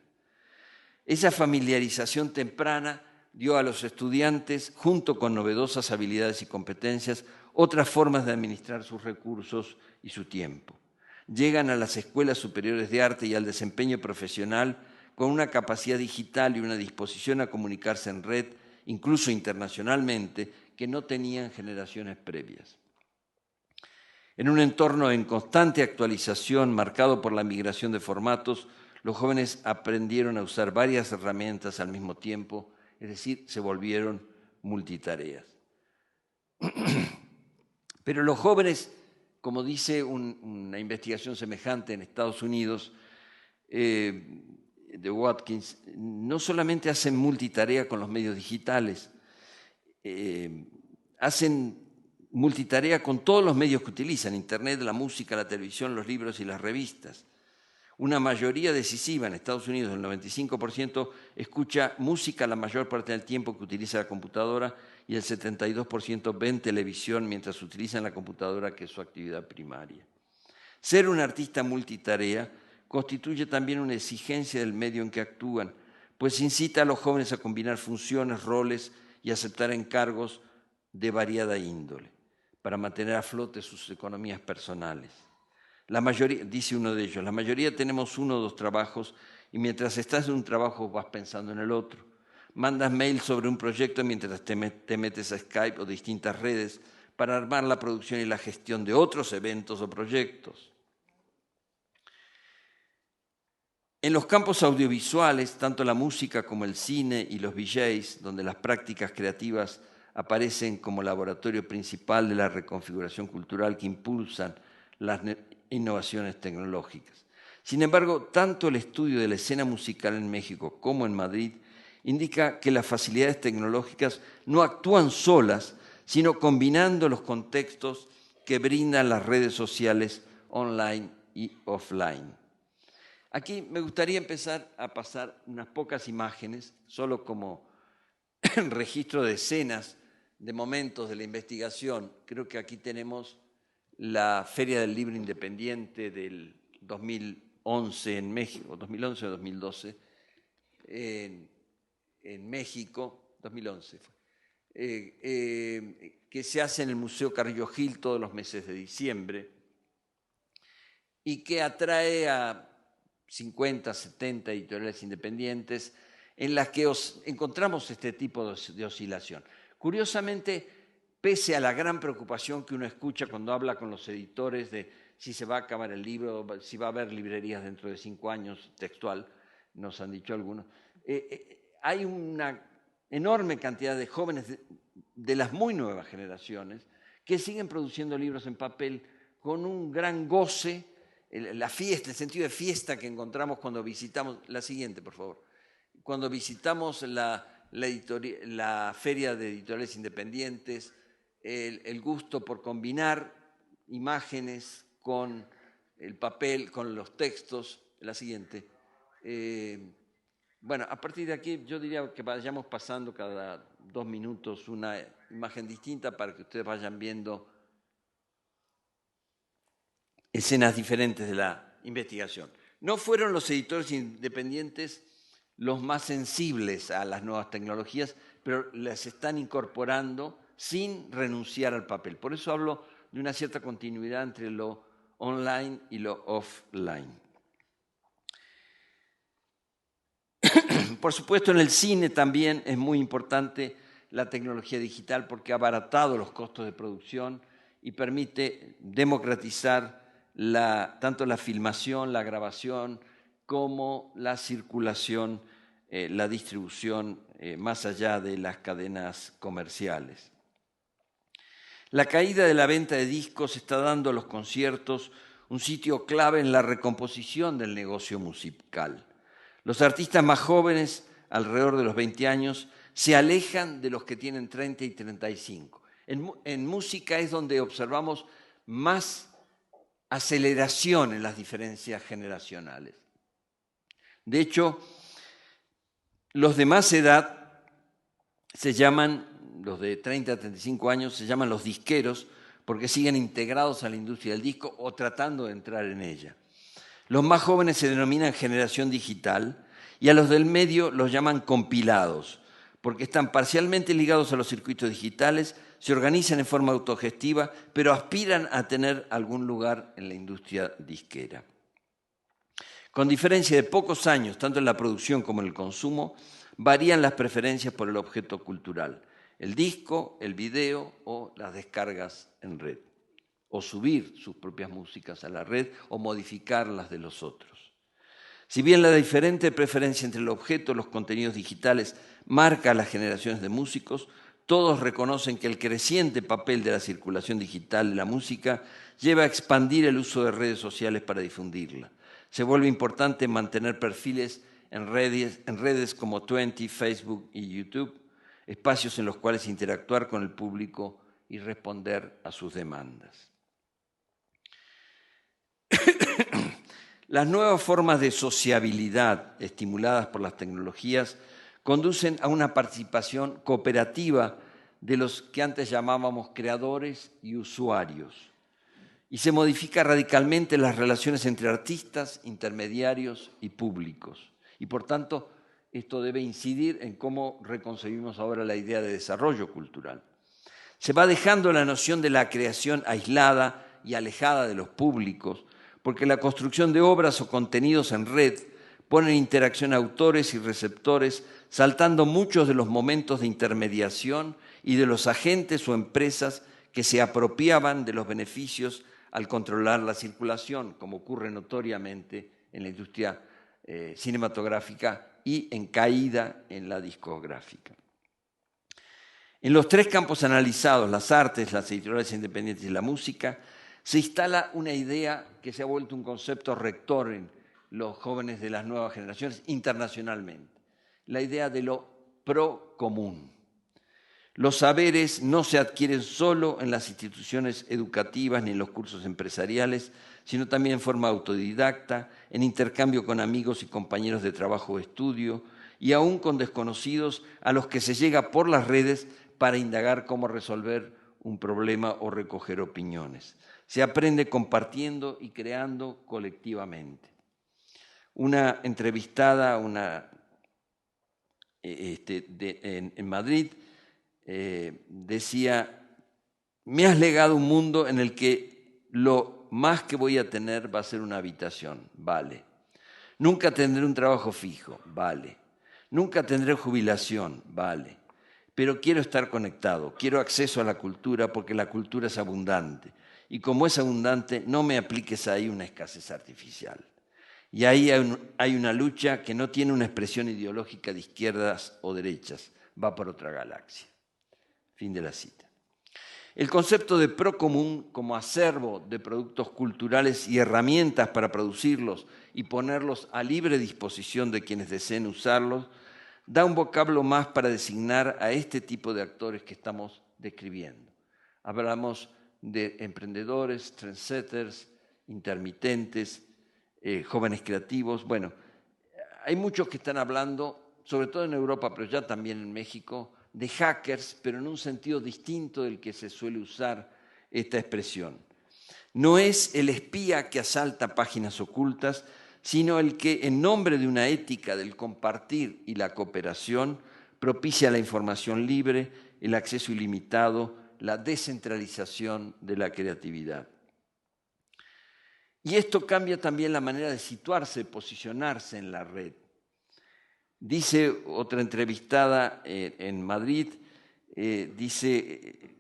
Esa familiarización temprana dio a los estudiantes, junto con novedosas habilidades y competencias, otras formas de administrar sus recursos y su tiempo. Llegan a las escuelas superiores de arte y al desempeño profesional con una capacidad digital y una disposición a comunicarse en red, incluso internacionalmente, que no tenían generaciones previas. En un entorno en constante actualización, marcado por la migración de formatos, los jóvenes aprendieron a usar varias herramientas al mismo tiempo, es decir, se volvieron multitareas. Pero los jóvenes, como dice una investigación semejante en Estados Unidos, de Watkins, no solamente hacen multitarea con los medios digitales, hacen multitarea con todos los medios que utilizan, Internet, la música, la televisión, los libros y las revistas. Una mayoría decisiva en Estados Unidos, el 95%, escucha música la mayor parte del tiempo que utiliza la computadora y el 72% ven televisión mientras utilizan la computadora, que es su actividad primaria. Ser un artista multitarea constituye también una exigencia del medio en que actúan, pues incita a los jóvenes a combinar funciones, roles y aceptar encargos de variada índole para mantener a flote sus economías personales. La mayoría, dice uno de ellos, la mayoría tenemos 1 o 2 trabajos y mientras estás en un trabajo vas pensando en el otro. Mandas mail sobre un proyecto mientras te metes a Skype o distintas redes para armar la producción y la gestión de otros eventos o proyectos. En los campos audiovisuales, tanto la música como el cine y los VJs, donde las prácticas creativas aparecen como laboratorio principal de la reconfiguración cultural que impulsan las innovaciones tecnológicas. Sin embargo, tanto el estudio de la escena musical en México como en Madrid indica que las facilidades tecnológicas no actúan solas, sino combinando los contextos que brindan las redes sociales online y offline. Aquí me gustaría empezar a pasar unas pocas imágenes, solo como registro de escenas, de momentos de la investigación. Creo que aquí tenemos la Feria del Libro Independiente del 2011 en México, 2011 o 2012, en México, 2011 fue, que se hace en el Museo Carrillo Gil todos los meses de diciembre y que atrae a 50, 70 editoriales independientes en las que encontramos este tipo de oscilación. Curiosamente, pese a la gran preocupación que uno escucha cuando habla con los editores de si se va a acabar el libro, si va a haber librerías dentro de 5 años, textual, nos han dicho algunos, hay una enorme cantidad de jóvenes de las muy nuevas generaciones que siguen produciendo libros en papel con un gran goce, la fiesta, el sentido de fiesta que encontramos cuando visitamos, la siguiente, por favor, cuando visitamos la Feria de Editoriales Independientes, el gusto por combinar imágenes con el papel, con los textos, la siguiente. Bueno, a partir de aquí yo diría que vayamos pasando cada 2 minutos una imagen distinta para que ustedes vayan viendo escenas diferentes de la investigación. No fueron los editores independientes los más sensibles a las nuevas tecnologías, pero las están incorporando sin renunciar al papel. Por eso hablo de una cierta continuidad entre lo online y lo offline. Por supuesto, en el cine también es muy importante la tecnología digital porque ha abaratado los costos de producción y permite democratizar tanto la filmación, la grabación, como la circulación, la distribución más allá de las cadenas comerciales. La caída de la venta de discos está dando a los conciertos un sitio clave en la recomposición del negocio musical. Los artistas más jóvenes, alrededor de los 20 años, se alejan de los que tienen 30 y 35. En música es donde observamos más aceleración en las diferencias generacionales. De hecho, los de más edad se llaman, los de 30 a 35 años, se llaman los disqueros porque siguen integrados a la industria del disco o tratando de entrar en ella. Los más jóvenes se denominan generación digital y a los del medio los llaman compilados, porque están parcialmente ligados a los circuitos digitales, se organizan en forma autogestiva, pero aspiran a tener algún lugar en la industria disquera. Con diferencia de pocos años, tanto en la producción como en el consumo, varían las preferencias por el objeto cultural, el disco, el video o las descargas en red, o subir sus propias músicas a la red o modificar las de los otros. Si bien la diferente preferencia entre el objeto y los contenidos digitales marca a las generaciones de músicos, todos reconocen que el creciente papel de la circulación digital de la música lleva a expandir el uso de redes sociales para difundirla. Se vuelve importante mantener perfiles en redes como Twenty, Facebook y YouTube, espacios en los cuales interactuar con el público y responder a sus demandas. Las nuevas formas de sociabilidad estimuladas por las tecnologías conducen a una participación cooperativa de los que antes llamábamos creadores y usuarios. Y se modifica radicalmente las relaciones entre artistas, intermediarios y públicos. Y por tanto, esto debe incidir en cómo reconcebimos ahora la idea de desarrollo cultural. Se va dejando la noción de la creación aislada y alejada de los públicos, porque la construcción de obras o contenidos en red pone en interacción a autores y receptores, saltando muchos de los momentos de intermediación y de los agentes o empresas que se apropiaban de los beneficios al controlar la circulación, como ocurre notoriamente en la industria cinematográfica y en caída en la discográfica. En los 3 campos analizados, las artes, las editoriales independientes y la música, se instala una idea que se ha vuelto un concepto rector en los jóvenes de las nuevas generaciones internacionalmente, la idea de lo procomún. Los saberes no se adquieren solo en las instituciones educativas ni en los cursos empresariales, sino también en forma autodidacta, en intercambio con amigos y compañeros de trabajo o estudio, y aún con desconocidos a los que se llega por las redes para indagar cómo resolver un problema o recoger opiniones. Se aprende compartiendo y creando colectivamente. Una entrevistada en Madrid decía: me has legado un mundo en el que lo más que voy a tener va a ser una habitación, vale. Nunca tendré un trabajo fijo, vale. Nunca tendré jubilación, vale. Pero quiero estar conectado, quiero acceso a la cultura porque la cultura es abundante. Y como es abundante, no me apliques ahí una escasez artificial. Y ahí hay una lucha que no tiene una expresión ideológica de izquierdas o derechas, va por otra galaxia. Fin de la cita. El concepto de procomún como acervo de productos culturales y herramientas para producirlos y ponerlos a libre disposición de quienes deseen usarlos, da un vocablo más para designar a este tipo de actores que estamos describiendo. Hablamos de emprendedores, trendsetters, intermitentes, jóvenes creativos. Bueno, hay muchos que están hablando, sobre todo en Europa, pero ya también en México, de hackers, pero en un sentido distinto del que se suele usar esta expresión. No es el espía que asalta páginas ocultas, sino el que, en nombre de una ética del compartir y la cooperación, propicia la información libre, el acceso ilimitado, la descentralización de la creatividad. Y esto cambia también la manera de situarse, posicionarse en la red. Dice otra entrevistada en Madrid, dice,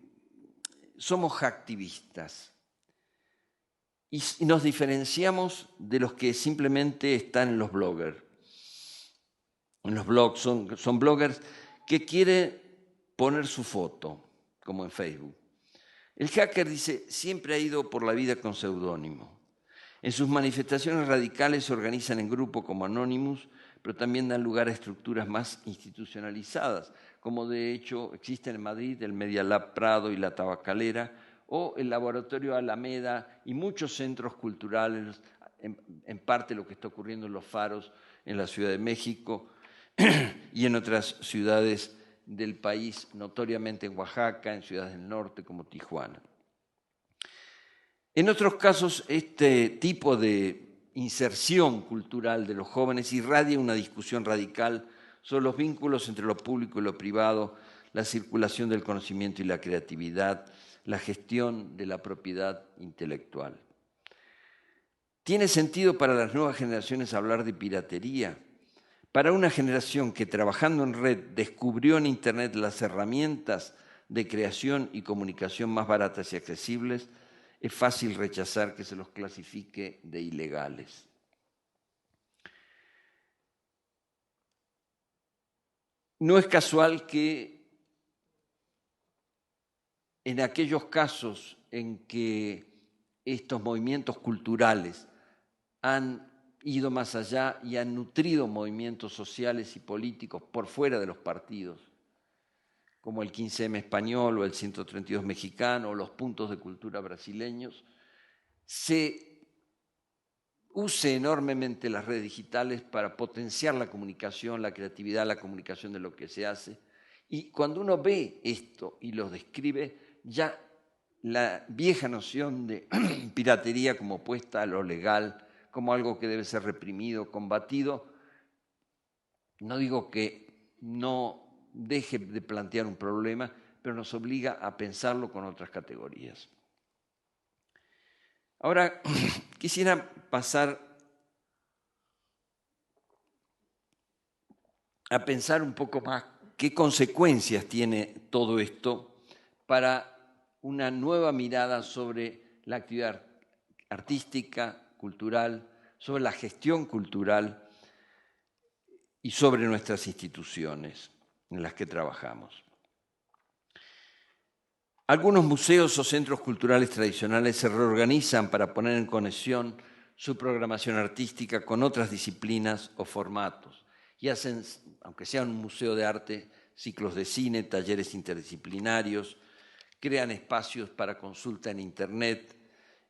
somos hacktivistas y nos diferenciamos de los que simplemente están en los bloggers. En los blogs son bloggers que quieren poner su foto, como en Facebook. El hacker, dice, siempre ha ido por la vida con seudónimo. En sus manifestaciones radicales se organizan en grupo como Anonymous, pero también dan lugar a estructuras más institucionalizadas, como de hecho existen en Madrid el Media Lab Prado y la Tabacalera, o el Laboratorio Alameda y muchos centros culturales, en parte lo que está ocurriendo en Los Faros, en la Ciudad de México y en otras ciudades del país, notoriamente en Oaxaca, en ciudades del norte como Tijuana. En otros casos, este tipo de inserción cultural de los jóvenes irradia una discusión radical sobre los vínculos entre lo público y lo privado, la circulación del conocimiento y la creatividad, la gestión de la propiedad intelectual. ¿Tiene sentido para las nuevas generaciones hablar de piratería? Para una generación que trabajando en red descubrió en Internet las herramientas de creación y comunicación más baratas y accesibles, es fácil rechazar que se los clasifique de ilegales. No es casual que en aquellos casos en que estos movimientos culturales han ido más allá y han nutrido movimientos sociales y políticos por fuera de los partidos, como el 15M español o el 132 mexicano o los puntos de cultura brasileños, se use enormemente las redes digitales para potenciar la comunicación, la creatividad, la comunicación de lo que se hace. Y cuando uno ve esto y lo describe, ya la vieja noción de piratería como opuesta a lo legal, como algo que debe ser reprimido, combatido, no digo que no deje de plantear un problema, pero nos obliga a pensarlo con otras categorías. Ahora, quisiera pasar a pensar un poco más qué consecuencias tiene todo esto para una nueva mirada sobre la actividad artística, cultural, sobre la gestión cultural y sobre nuestras instituciones en las que trabajamos. Algunos museos o centros culturales tradicionales se reorganizan para poner en conexión su programación artística con otras disciplinas o formatos y hacen, aunque sea un museo de arte, ciclos de cine, talleres interdisciplinarios, crean espacios para consulta en Internet,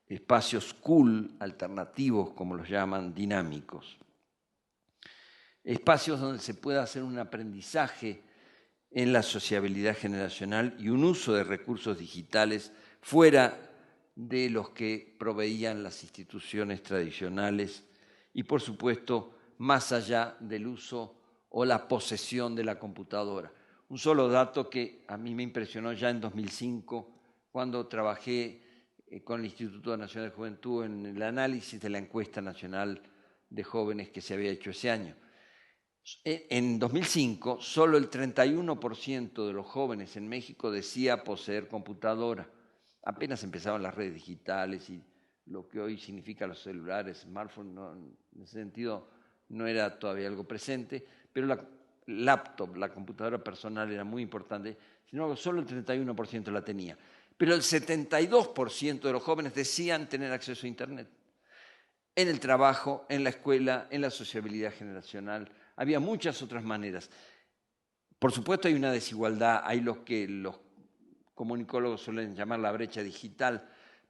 espacios cool, alternativos, como los llaman, dinámicos. Espacios donde se pueda hacer un aprendizaje en la sociabilidad generacional y un uso de recursos digitales fuera de los que proveían las instituciones tradicionales y, por supuesto, más allá del uso o la posesión de la computadora. Un solo dato que a mí me impresionó ya en 2005, cuando trabajé con el Instituto Nacional de Juventud en el análisis de la encuesta nacional de jóvenes que se había hecho ese año. En 2005, solo el 31% de los jóvenes en México decía poseer computadora. Apenas empezaban las redes digitales y lo que hoy significa los celulares, smartphones, en ese sentido no era todavía algo presente, pero laptop, la computadora personal era muy importante, sino que solo el 31% la tenía. Pero el 72% de los jóvenes decían tener acceso a Internet. En el trabajo, en la escuela, en la sociabilidad generacional. Había muchas otras maneras. Por supuesto hay una desigualdad, hay lo que los comunicólogos suelen llamar la brecha digital,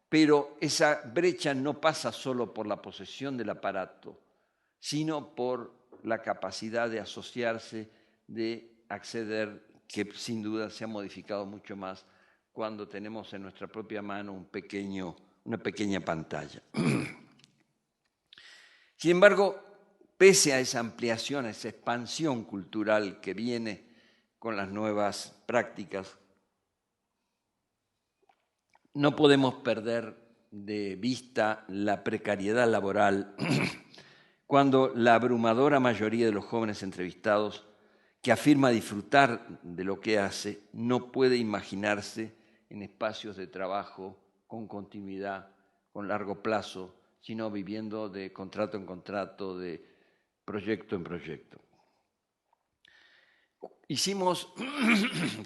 pero esa brecha no pasa solo por la posesión del aparato, sino por la capacidad de asociarse, de acceder, que sin duda se ha modificado mucho más cuando tenemos en nuestra propia mano una pequeña pantalla. Sin embargo, pese a esa ampliación, a esa expansión cultural que viene con las nuevas prácticas, no podemos perder de vista la precariedad laboral cuando la abrumadora mayoría de los jóvenes entrevistados que afirma disfrutar de lo que hace no puede imaginarse en espacios de trabajo con continuidad, con largo plazo, sino viviendo de contrato en contrato, de proyecto en proyecto. Hicimos,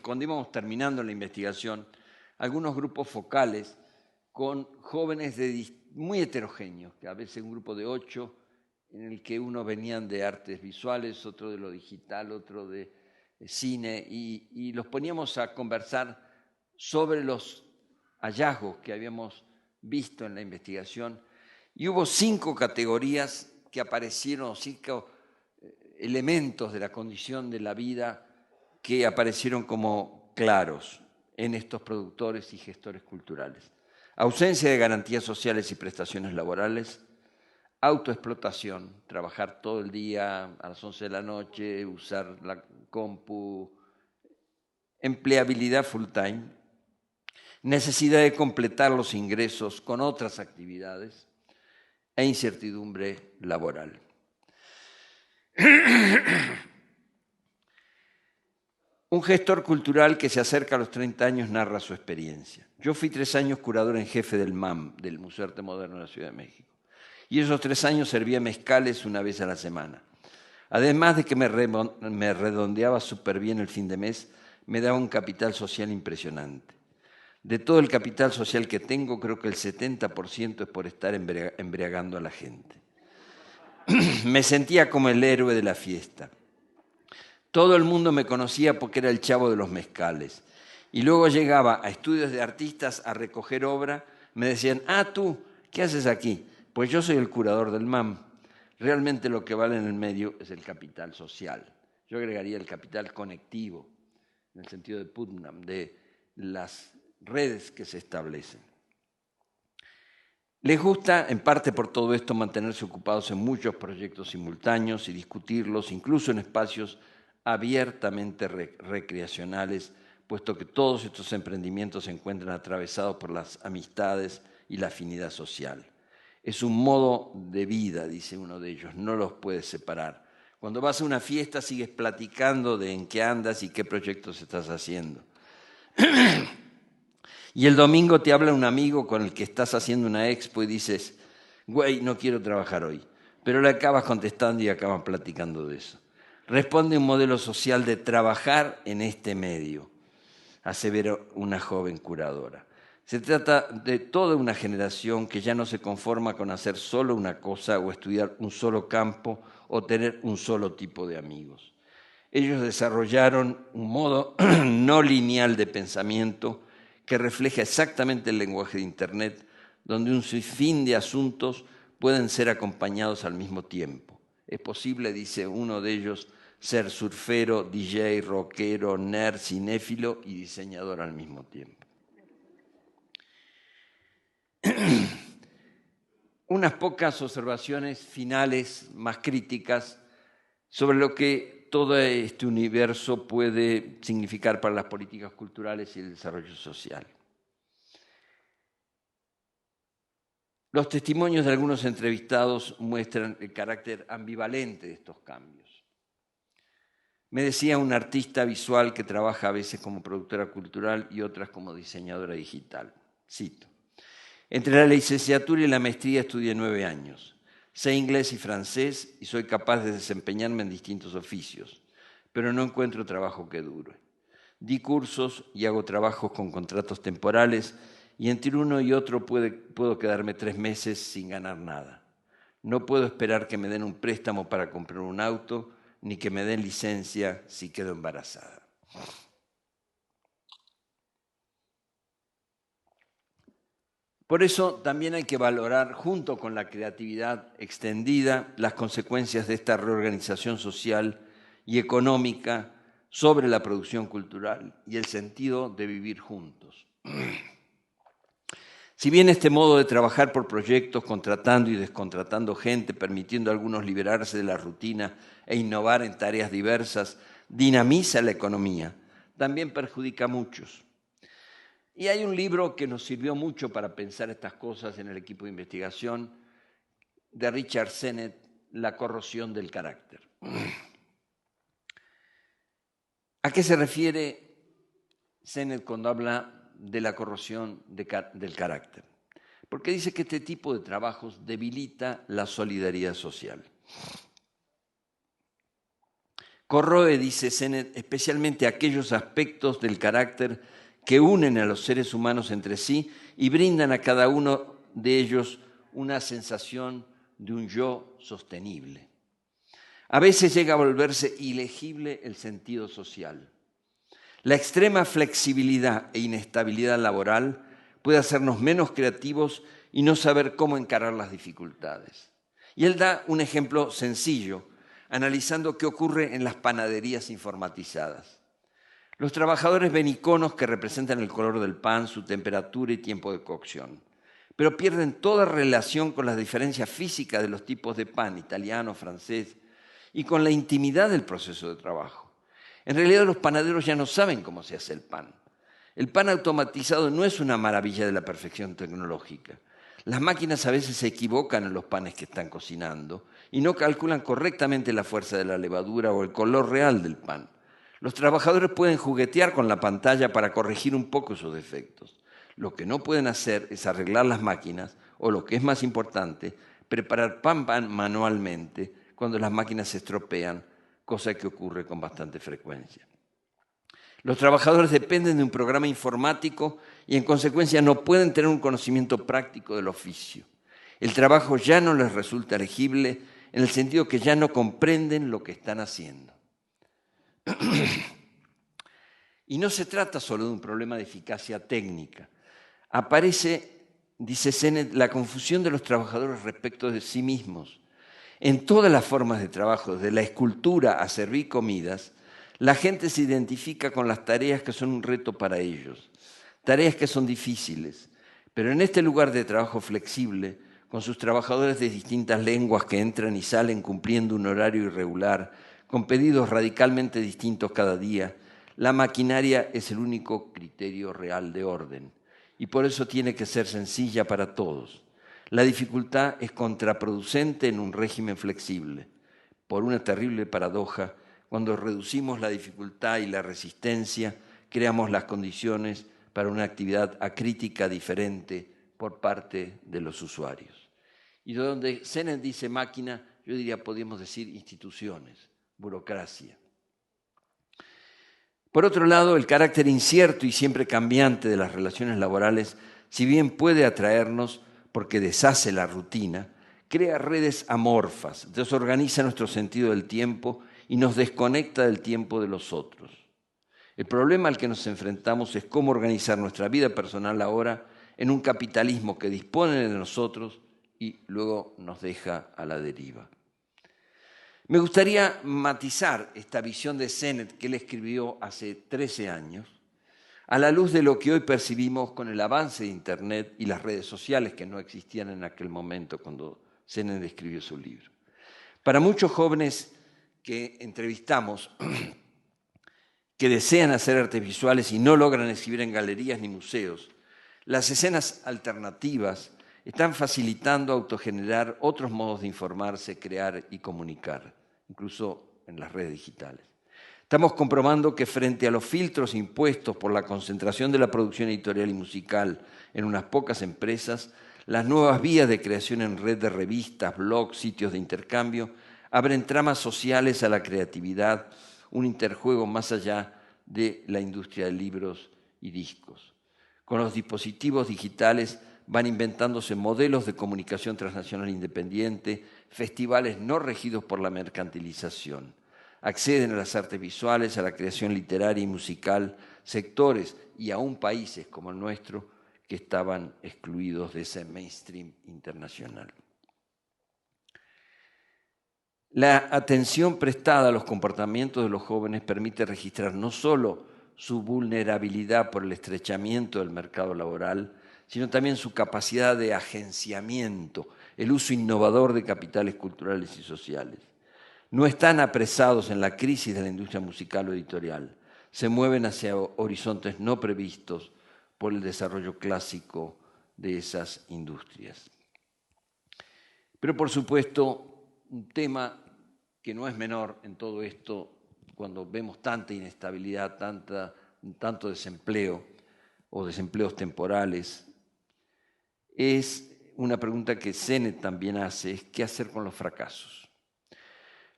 cuando íbamos terminando la investigación, algunos grupos focales con jóvenes muy heterogéneos, que a veces un grupo de 8, en el que uno venían de artes visuales, otro de lo digital, otro de cine, y los poníamos a conversar sobre los hallazgos que habíamos visto en la investigación. Y hubo 5 categorías que aparecieron, 5 elementos de la condición de la vida que aparecieron como claros en estos productores y gestores culturales. Ausencia de garantías sociales y prestaciones laborales, autoexplotación, trabajar todo el día a las 11 de la noche, usar la compu, empleabilidad full time, necesidad de completar los ingresos con otras actividades e incertidumbre laboral. Un gestor cultural que se acerca a los 30 años narra su experiencia. Yo fui 3 años curador en jefe del MAM, del Museo de Arte Moderno de la Ciudad de México. Y esos 3 años servía mezcales una vez a la semana. Además de que me redondeaba súper bien el fin de mes, me daba un capital social impresionante. De todo el capital social que tengo, creo que el 70% es por estar embriagando a la gente. Me sentía como el héroe de la fiesta. Todo el mundo me conocía porque era el chavo de los mezcales. Y luego llegaba a estudios de artistas a recoger obra, me decían, tú, ¿qué haces aquí? Pues yo soy el curador del MAM. Realmente lo que vale en el medio es el capital social. Yo agregaría el capital conectivo, en el sentido de Putnam, de las redes que se establecen. Les gusta, en parte por todo esto, mantenerse ocupados en muchos proyectos simultáneos y discutirlos, incluso en espacios abiertamente recreacionales, puesto que todos estos emprendimientos se encuentran atravesados por las amistades y la afinidad social. Es un modo de vida, dice uno de ellos, no los puedes separar. Cuando vas a una fiesta sigues platicando de en qué andas y qué proyectos estás haciendo. Y el domingo te habla un amigo con el que estás haciendo una expo y dices, güey, no quiero trabajar hoy. Pero le acabas contestando y acaban platicando de eso. Responde un modelo social de trabajar en este medio, asevera una joven curadora. Se trata de toda una generación que ya no se conforma con hacer solo una cosa o estudiar un solo campo o tener un solo tipo de amigos. Ellos desarrollaron un modo no lineal de pensamiento que refleja exactamente el lenguaje de Internet, donde un sinfín de asuntos pueden ser acompañados al mismo tiempo. Es posible, dice uno de ellos, ser surfero, DJ, rockero, nerd, cinéfilo y diseñador al mismo tiempo. Unas pocas observaciones finales más críticas sobre lo que todo este universo puede significar para las políticas culturales y el desarrollo social. Los testimonios de algunos entrevistados muestran el carácter ambivalente de estos cambios. Me decía un artista visual que trabaja a veces como productora cultural y otras como diseñadora digital. Cito. Entre la licenciatura y la maestría estudié 9 años. Sé inglés y francés y soy capaz de desempeñarme en distintos oficios. pero no encuentro trabajo que dure. Di cursos y hago trabajos con contratos temporales y entre uno y otro puedo quedarme 3 meses sin ganar nada. No puedo esperar que me den un préstamo para comprar un auto, ni que me den licencia si quedo embarazada. Por eso también hay que valorar, junto con la creatividad extendida, las consecuencias de esta reorganización social y económica sobre la producción cultural y el sentido de vivir juntos. Si bien este modo de trabajar por proyectos, contratando y descontratando gente, permitiendo a algunos liberarse de la rutina e innovar en tareas diversas, dinamiza la economía, también perjudica a muchos. Y hay un libro que nos sirvió mucho para pensar estas cosas en el equipo de investigación, de Richard Sennett, La corrosión del carácter. ¿A qué se refiere Sennett cuando habla de la corrosión del carácter? Porque dice que este tipo de trabajos debilita la solidaridad social. Corroe, dice Sennett, especialmente aquellos aspectos del carácter que unen a los seres humanos entre sí y brindan a cada uno de ellos una sensación de un yo sostenible. A veces llega a volverse ilegible el sentido social. La extrema flexibilidad e inestabilidad laboral puede hacernos menos creativos y no saber cómo encarar las dificultades. Y él da un ejemplo sencillo, analizando qué ocurre en las panaderías informatizadas. Los trabajadores ven iconos que representan el color del pan, su temperatura y tiempo de cocción, pero pierden toda relación con las diferencias físicas de los tipos de pan, italiano, francés, y con la intimidad del proceso de trabajo. En realidad los panaderos ya no saben cómo se hace el pan. El pan automatizado no es una maravilla de la perfección tecnológica. Las máquinas a veces se equivocan en los panes que están cocinando y no calculan correctamente la fuerza de la levadura o el color real del pan. Los trabajadores pueden juguetear con la pantalla para corregir un poco esos defectos. Lo que no pueden hacer es arreglar las máquinas o, lo que es más importante, preparar pan manualmente cuando las máquinas se estropean, cosa que ocurre con bastante frecuencia. Los trabajadores dependen de un programa informático y en consecuencia no pueden tener un conocimiento práctico del oficio. El trabajo ya no les resulta legible en el sentido que ya no comprenden lo que están haciendo. Y no se trata solo de un problema de eficacia técnica. Aparece, dice Sennett, la confusión de los trabajadores respecto de sí mismos. En todas las formas de trabajo, desde la escultura a servir comidas, la gente se identifica con las tareas que son un reto para ellos, tareas que son difíciles. Pero en este lugar de trabajo flexible, con sus trabajadores de distintas lenguas que entran y salen cumpliendo un horario irregular, con pedidos radicalmente distintos cada día, la maquinaria es el único criterio real de orden y por eso tiene que ser sencilla para todos. La dificultad es contraproducente en un régimen flexible. Por una terrible paradoja, cuando reducimos la dificultad y la resistencia, creamos las condiciones para una actividad acrítica diferente por parte de los usuarios. Y donde Sennett dice máquina, yo diría, podríamos decir instituciones, burocracia. Por otro lado, el carácter incierto y siempre cambiante de las relaciones laborales, si bien puede atraernos porque deshace la rutina, crea redes amorfas, desorganiza nuestro sentido del tiempo y nos desconecta del tiempo de los otros. El problema al que nos enfrentamos es cómo organizar nuestra vida personal ahora en un capitalismo que dispone de nosotros y luego nos deja a la deriva. Me gustaría matizar esta visión de Sennett que él escribió hace 13 años, a la luz de lo que hoy percibimos con el avance de Internet y las redes sociales que no existían en aquel momento cuando Sennett escribió su libro. Para muchos jóvenes que entrevistamos, que desean hacer artes visuales y no logran exhibir en galerías ni museos, las escenas alternativas están facilitando autogenerar otros modos de informarse, crear y comunicar, incluso en las redes digitales. Estamos comprobando que frente a los filtros impuestos por la concentración de la producción editorial y musical en unas pocas empresas, las nuevas vías de creación en red de revistas, blogs, sitios de intercambio, abren tramas sociales a la creatividad, un interjuego más allá de la industria de libros y discos. Con los dispositivos digitales van inventándose modelos de comunicación transnacional independiente, festivales no regidos por la mercantilización. Acceden a las artes visuales, a la creación literaria y musical, sectores y aún países como el nuestro que estaban excluidos de ese mainstream internacional. La atención prestada a los comportamientos de los jóvenes permite registrar no solo su vulnerabilidad por el estrechamiento del mercado laboral, sino también su capacidad de agenciamiento, el uso innovador de capitales culturales y sociales. No están apresados en la crisis de la industria musical o editorial, se mueven hacia horizontes no previstos por el desarrollo clásico de esas industrias. Pero por supuesto, un tema que no es menor en todo esto, cuando vemos tanta inestabilidad, tanto desempleo o desempleos temporales, es una pregunta que Sennett también hace, es ¿qué hacer con los fracasos?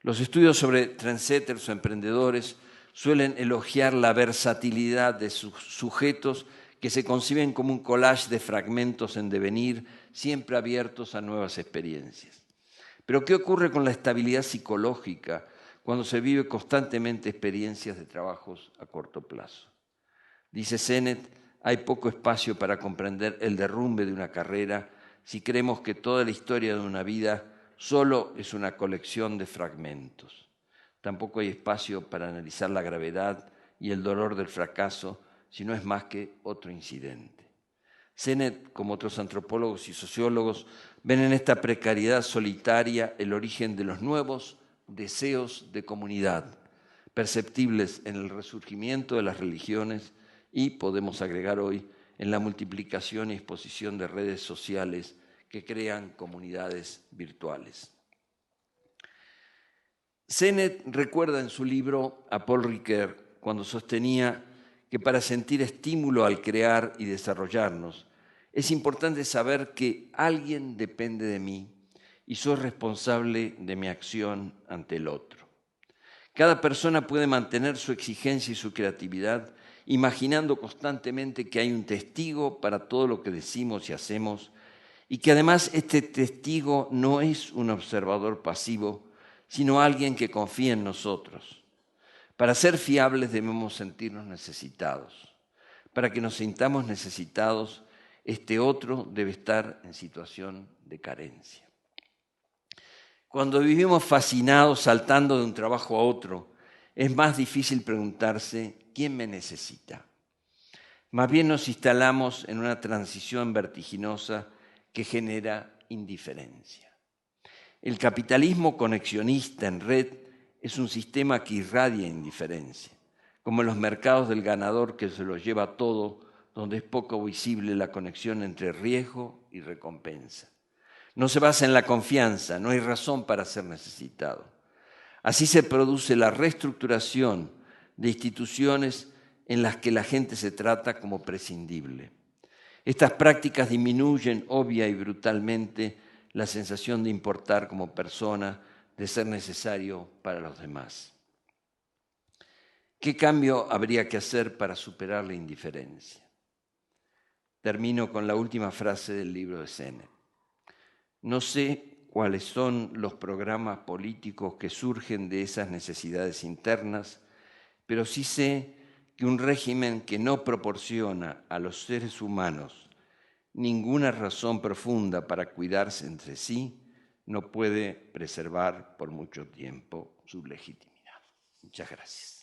Los estudios sobre trendsetters o emprendedores suelen elogiar la versatilidad de sus sujetos que se conciben como un collage de fragmentos en devenir, siempre abiertos a nuevas experiencias. Pero ¿qué ocurre con la estabilidad psicológica cuando se vive constantemente experiencias de trabajos a corto plazo? Dice Sennett, hay poco espacio para comprender el derrumbe de una carrera si creemos que toda la historia de una vida solo es una colección de fragmentos. Tampoco hay espacio para analizar la gravedad y el dolor del fracaso si no es más que otro incidente. Sennett, como otros antropólogos y sociólogos, ven en esta precariedad solitaria el origen de los nuevos deseos de comunidad, perceptibles en el resurgimiento de las religiones y, podemos agregar hoy, en la multiplicación y exposición de redes sociales que crean comunidades virtuales. Sennett recuerda en su libro a Paul Ricoeur cuando sostenía que para sentir estímulo al crear y desarrollarnos, es importante saber que alguien depende de mí y soy responsable de mi acción ante el otro. Cada persona puede mantener su exigencia y su creatividad imaginando constantemente que hay un testigo para todo lo que decimos y hacemos y que además este testigo no es un observador pasivo, sino alguien que confía en nosotros. Para ser fiables debemos sentirnos necesitados. Para que nos sintamos necesitados, este otro debe estar en situación de carencia. Cuando vivimos fascinados saltando de un trabajo a otro, es más difícil preguntarse ¿quién me necesita? Más bien nos instalamos en una transición vertiginosa que genera indiferencia. El capitalismo conexionista en red es un sistema que irradia indiferencia, como en los mercados del ganador que se lo lleva todo, donde es poco visible la conexión entre riesgo y recompensa. No se basa en la confianza, no hay razón para ser necesitado. Así se produce la reestructuración de instituciones en las que la gente se trata como prescindible. Estas prácticas disminuyen obvia y brutalmente la sensación de importar como persona, de ser necesario para los demás. ¿Qué cambio habría que hacer para superar la indiferencia? Termino con la última frase del libro de Sennett. No sé cuáles son los programas políticos que surgen de esas necesidades internas, pero sí sé que un régimen que no proporciona a los seres humanos ninguna razón profunda para cuidarse entre sí, no puede preservar por mucho tiempo su legitimidad. Muchas gracias.